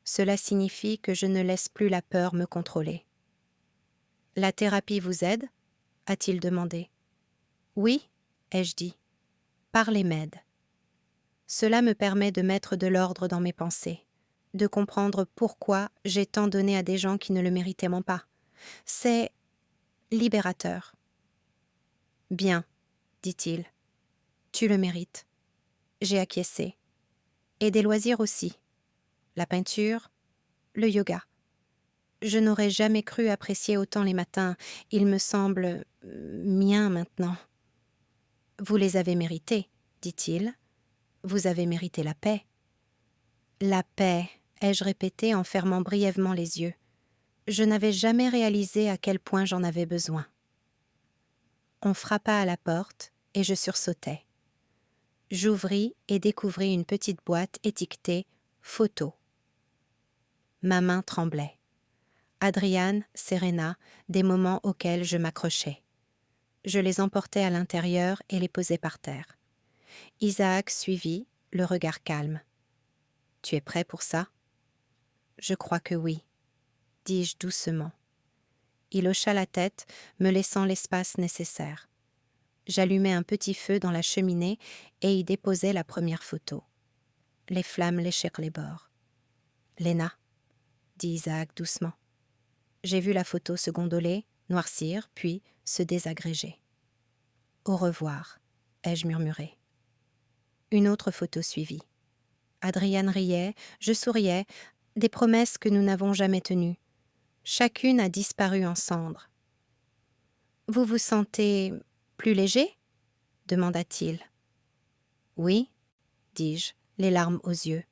Cela signifie que je ne laisse plus la peur me contrôler. « La thérapie vous aide ?» a-t-il demandé. « Oui, » ai-je dit. « Parler m'aide. Cela me permet de mettre de l'ordre dans mes pensées, de comprendre pourquoi j'ai tant donné à des gens qui ne le méritaient pas. C'est libérateur. Bien, dit-il. Tu le mérites. J'ai acquiescé. Et des loisirs aussi. La peinture, le yoga. Je n'aurais jamais cru apprécier autant les matins. Ils me semblent miens maintenant. Vous les avez mérités, dit-il. Vous avez mérité la paix. La paix, ai-je répété en fermant brièvement les yeux. Je n'avais jamais réalisé à quel point j'en avais besoin. On frappa à la porte et je sursautai. J'ouvris et découvris une petite boîte étiquetée « Photo ». Ma main tremblait. Adrian, Serena, des moments auxquels je m'accrochais. Je les emportai à l'intérieur et les posai par terre. Isaac suivit, le regard calme. « Tu es prêt pour ça ?»« Je crois que oui, » dis-je doucement. Il hocha la tête, me laissant l'espace nécessaire. J'allumai un petit feu dans la cheminée et y déposai la première photo. Les flammes léchèrent les bords. « Léna » dit Isaac doucement. J'ai vu la photo se gondoler, noircir, puis se désagréger. « Au revoir » ai-je murmuré. Une autre photo suivit. Adrian riait, je souriais, des promesses que nous n'avons jamais tenues. Chacune a disparu en cendres. « Vous vous sentez plus léger ?» demanda-t-il. « Oui, » dis-je, les larmes aux yeux.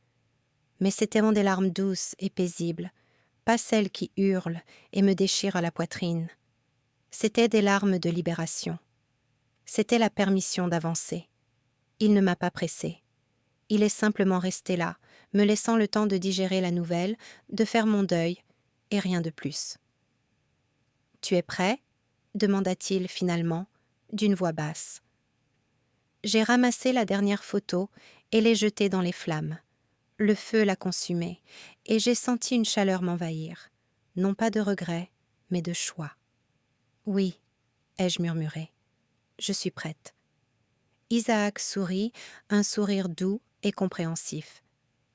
Mais c'étaient des larmes douces et paisibles, pas celles qui hurlent et me déchirent à la poitrine. C'étaient des larmes de libération. C'était la permission d'avancer. Il ne m'a pas pressée. Il est simplement resté là, me laissant le temps de digérer la nouvelle, de faire mon deuil, et rien de plus. « Tu es prêt ?» demanda-t-il finalement, d'une voix basse. J'ai ramassé la dernière photo et l'ai jetée dans les flammes. Le feu l'a consumée, et j'ai senti une chaleur m'envahir. Non pas de regret, mais de choix. « Oui, » ai-je murmuré, « je suis prête. » Isaac sourit, un sourire doux et compréhensif.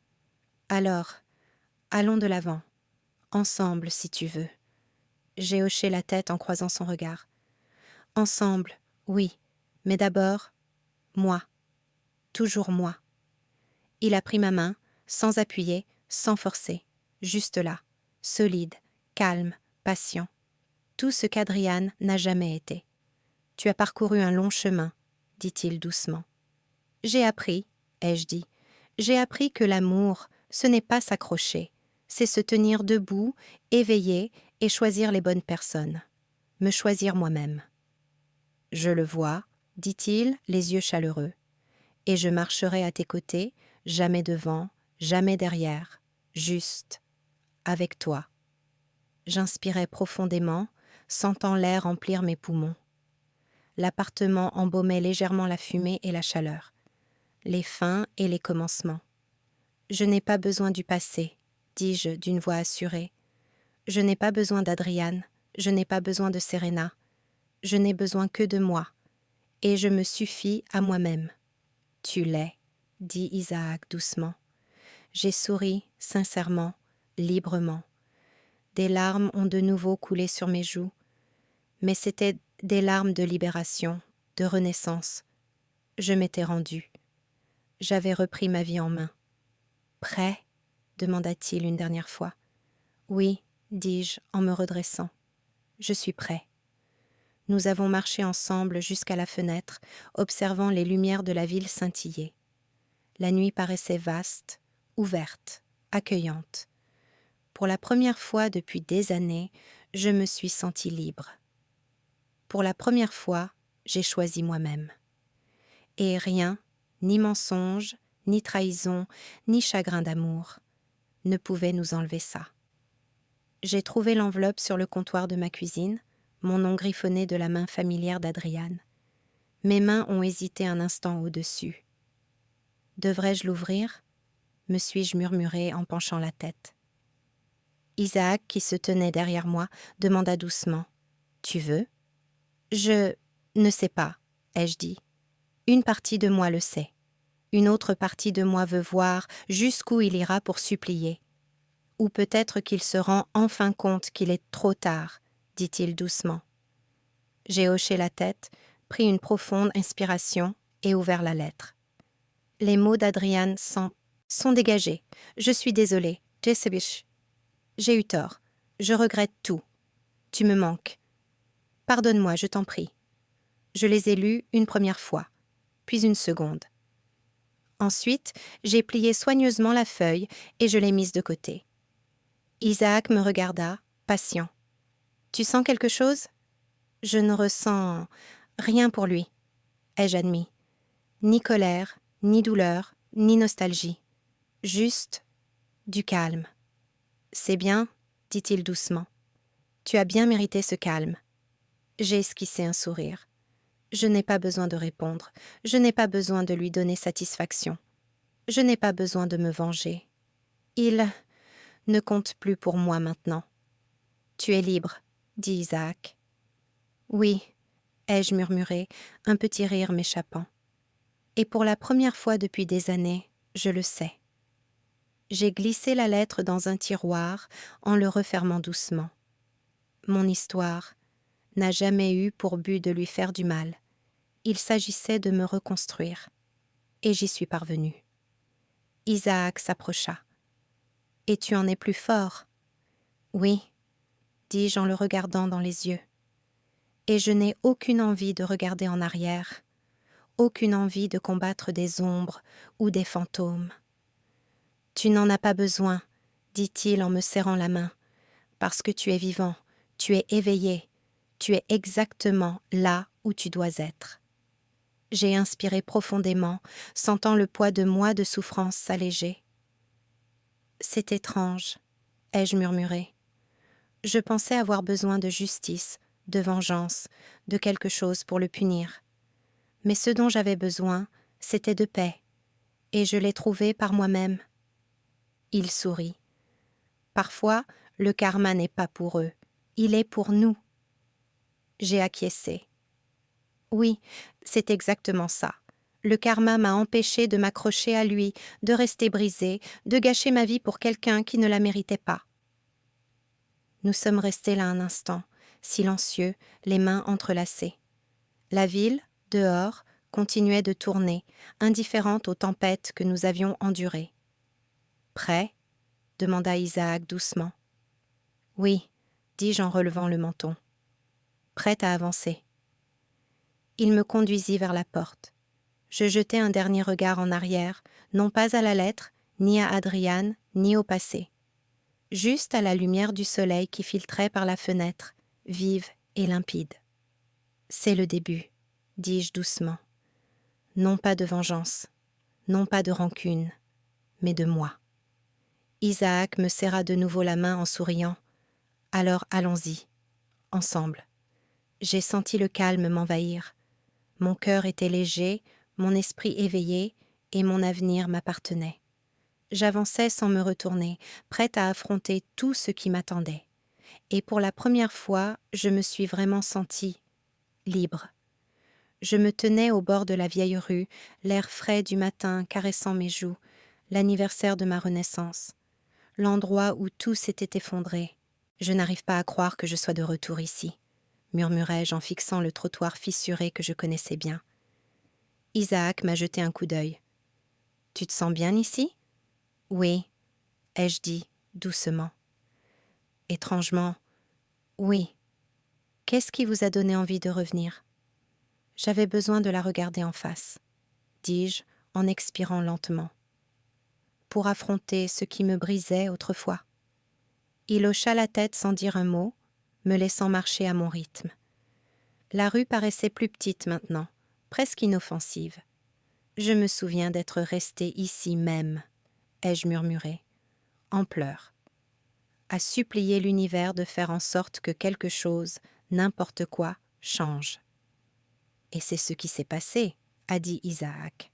« Alors, allons de l'avant, ensemble si tu veux. » J'ai hoché la tête en croisant son regard. « Ensemble, oui, mais d'abord, moi, toujours moi. » Il a pris ma main, sans appuyer, sans forcer, juste là, solide, calme, patient. Tout ce qu'Adrian n'a jamais été. « Tu as parcouru un long chemin, » dit-il doucement. « J'ai appris, » ai-je dit, « j'ai appris que l'amour, ce n'est pas s'accrocher, c'est se tenir debout, éveillé et choisir les bonnes personnes. Me choisir moi-même. »« Je le vois, » dit-il, les yeux chaleureux, « et je marcherai à tes côtés, jamais devant, jamais derrière, juste, avec toi. » J'inspirais profondément, sentant l'air remplir mes poumons. L'appartement embaumait légèrement la fumée et la chaleur, les fins et les commencements. « Je n'ai pas besoin du passé, » dis-je d'une voix assurée. « Je n'ai pas besoin d'Adrian, je n'ai pas besoin de Serena. Je n'ai besoin que de moi, et je me suffis à moi-même. »« Tu l'es, » dit Isaac doucement. J'ai souri, sincèrement, librement. Des larmes ont de nouveau coulé sur mes joues, mais c'étaient des larmes de libération, de renaissance. Je m'étais rendue. J'avais repris ma vie en main. « Prêt ?» demanda-t-il une dernière fois. « Oui, » dis-je en me redressant. « Je suis prêt. » Nous avons marché ensemble jusqu'à la fenêtre, observant les lumières de la ville scintiller. La nuit paraissait vaste, ouverte, accueillante. Pour la première fois depuis des années, je me suis sentie libre. Pour la première fois, j'ai choisi moi-même. Et rien, ni mensonge, ni trahison, ni chagrin d'amour, ne pouvait nous enlever ça. J'ai trouvé l'enveloppe sur le comptoir de ma cuisine, mon nom griffonné de la main familière d'Adrian. Mes mains ont hésité un instant au-dessus. Devrais-je l'ouvrir ? Me suis-je murmuré en penchant la tête. Isaac, qui se tenait derrière moi, demanda doucement. « Tu veux ?» ?»« Je ne sais pas, » ai-je dit. « Une partie de moi le sait. Une autre partie de moi veut voir jusqu'où il ira pour supplier. Ou peut-être qu'il se rend enfin compte qu'il est trop tard, dit-il doucement. J'ai hoché la tête, pris une profonde inspiration et ouvert la lettre. Les mots d'Adrian sont dégagés. Je suis désolée. Jessebich. J'ai eu tort. Je regrette tout. Tu me manques. Pardonne-moi, je t'en prie. Je les ai lus une première fois, puis une seconde. Ensuite, j'ai plié soigneusement la feuille et je l'ai mise de côté. Isaac me regarda, patient. Tu sens quelque chose ? Je ne ressens rien pour lui, ai-je admis. Ni colère, ni douleur, ni nostalgie. Juste du calme. C'est bien, dit-il doucement. Tu as bien mérité ce calme. J'ai esquissé un sourire. Je n'ai pas besoin de répondre. Je n'ai pas besoin de lui donner satisfaction. Je n'ai pas besoin de me venger. Il ne compte plus pour moi maintenant. Tu es libre, dit Isaac. Oui, ai-je murmuré, un petit rire m'échappant. Et pour la première fois depuis des années, je le sais. J'ai glissé la lettre dans un tiroir en le refermant doucement. Mon histoire n'a jamais eu pour but de lui faire du mal. Il s'agissait de me reconstruire. Et j'y suis parvenue. Isaac s'approcha. « Et tu en es plus fort ?»« Oui, » dis-je en le regardant dans les yeux. Et je n'ai aucune envie de regarder en arrière, aucune envie de combattre des ombres ou des fantômes. « Tu n'en as pas besoin, » dit-il en me serrant la main, « parce que tu es vivant, tu es éveillé, tu es exactement là où tu dois être. » J'ai inspiré profondément, sentant le poids de mois de souffrance s'alléger. « C'est étrange, » ai-je murmuré. Je pensais avoir besoin de justice, de vengeance, de quelque chose pour le punir. Mais ce dont j'avais besoin, c'était de paix, et je l'ai trouvé par moi-même. Il sourit. Parfois, le karma n'est pas pour eux, il est pour nous. J'ai acquiescé. Oui, c'est exactement ça. Le karma m'a empêché de m'accrocher à lui, de rester brisée, de gâcher ma vie pour quelqu'un qui ne la méritait pas. Nous sommes restés là un instant, silencieux, les mains entrelacées. La ville, dehors, continuait de tourner, indifférente aux tempêtes que nous avions endurées. « Prêt ?» demanda Isaac doucement. « Oui, » dis-je en relevant le menton. « Prête à avancer. » Il me conduisit vers la porte. Je jetai un dernier regard en arrière, non pas à la lettre, ni à Adrian, ni au passé. Juste à la lumière du soleil qui filtrait par la fenêtre, vive et limpide. « C'est le début, » dis-je doucement. Non pas de vengeance, non pas de rancune, mais de moi. Isaac me serra de nouveau la main en souriant. « Alors allons-y, ensemble. » J'ai senti le calme m'envahir. Mon cœur était léger, mon esprit éveillé, et mon avenir m'appartenait. J'avançais sans me retourner, prête à affronter tout ce qui m'attendait. Et pour la première fois, je me suis vraiment sentie libre. Je me tenais au bord de la vieille rue, l'air frais du matin caressant mes joues, l'anniversaire de ma renaissance, l'endroit où tout s'était effondré. Je n'arrive pas à croire que je sois de retour ici, murmurai-je en fixant le trottoir fissuré que je connaissais bien. Isaac m'a jeté un coup d'œil. « Tu te sens bien ici ?»« Oui, » ai-je dit, doucement. Étrangement, oui. Qu'est-ce qui vous a donné envie de revenir ? J'avais besoin de la regarder en face, dis-je en expirant lentement, pour affronter ce qui me brisait autrefois. Il hocha la tête sans dire un mot, me laissant marcher à mon rythme. La rue paraissait plus petite maintenant, presque inoffensive. Je me souviens d'être restée ici même, ai-je murmuré, en pleurs, à supplier l'univers de faire en sorte que quelque chose, n'importe quoi, change. Et c'est ce qui s'est passé, a dit Isaac.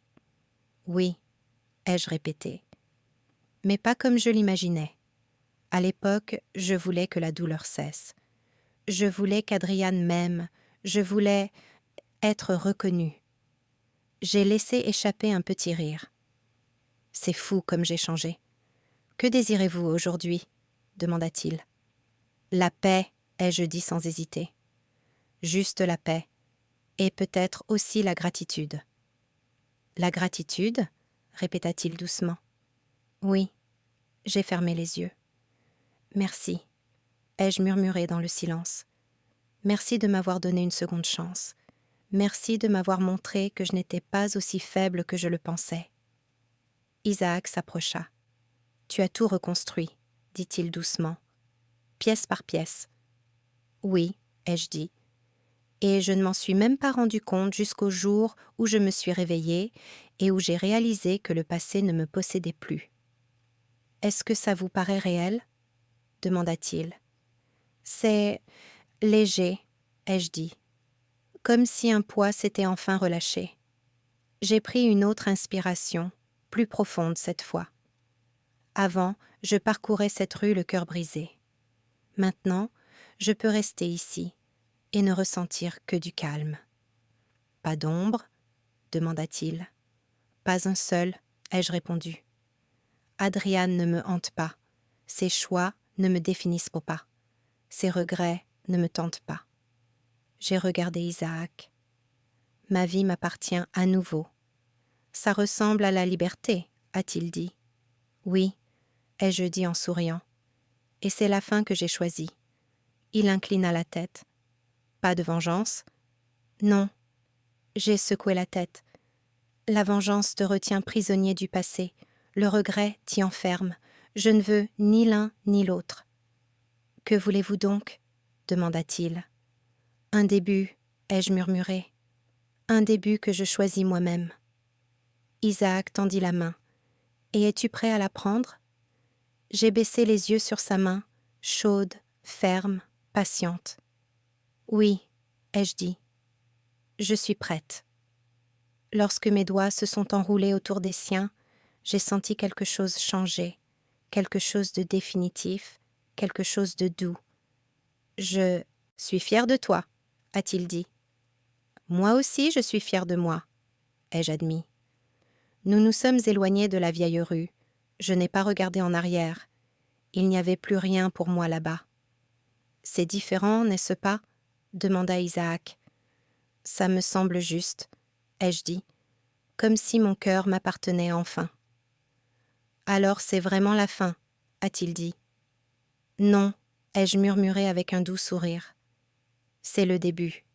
Oui, ai-je répété, mais pas comme je l'imaginais. À l'époque, je voulais que la douleur cesse. Je voulais qu'Adrian m'aime, je voulais être reconnue. J'ai laissé échapper un petit rire. C'est fou comme j'ai changé. Que désirez-vous aujourd'hui ? Demanda-t-il. La paix, ai-je dit sans hésiter. juste la paix, et peut-être aussi la gratitude. La gratitude, répéta-t-il doucement. Oui, j'ai fermé les yeux. Merci, ai-je murmuré dans le silence. Merci de m'avoir donné une seconde chance. Merci de m'avoir montré que je n'étais pas aussi faible que je le pensais. Isaac s'approcha. Tu as tout reconstruit, dit-il doucement, pièce par pièce. Oui, ai-je dit, et je ne m'en suis même pas rendu compte jusqu'au jour où je me suis réveillée et où j'ai réalisé que le passé ne me possédait plus. Est-ce que ça vous paraît réel ? Demanda-t-il. C'est léger, ai-je dit, comme si un poids s'était enfin relâché. J'ai pris une autre inspiration, plus profonde cette fois. Avant, je parcourais cette rue le cœur brisé. Maintenant, je peux rester ici et ne ressentir que du calme. Pas d'ombre ? Demanda-t-il. Pas un seul, ai-je répondu. Adriane ne me hante pas. Ses choix ne me définissent pas. Ses regrets ne me tentent pas. J'ai regardé Isaac. Ma vie m'appartient à nouveau. Ça ressemble à la liberté, a-t-il dit. Oui, ai-je dit en souriant. Et c'est la fin que j'ai choisie. Il inclina la tête. Pas de vengeance ? Non. J'ai secoué la tête. La vengeance te retient prisonnier du passé. Le regret t'y enferme. Je ne veux ni l'un ni l'autre. Que voulez-vous donc ? Demanda-t-il. Un début, ai-je murmuré. Un début que je choisis moi-même. Isaac tendit la main. Et es-tu prêt à la prendre ? J'ai baissé les yeux sur sa main, chaude, ferme, patiente. Oui, ai-je dit. Je suis prête. Lorsque mes doigts se sont enroulés autour des siens, j'ai senti quelque chose changer, quelque chose de définitif, quelque chose de doux. Je suis fière de toi, a-t-il dit. Moi aussi je suis fière de moi, ai-je admis. Nous nous sommes éloignés de la vieille rue. Je n'ai pas regardé en arrière. Il n'y avait plus rien pour moi là-bas. C'est différent, n'est-ce pas ? Demanda Isaac. Ça me semble juste, ai-je dit, comme si mon cœur m'appartenait enfin. Alors c'est vraiment la fin, a-t-il dit. Non, ai-je murmuré avec un doux sourire. C'est le début.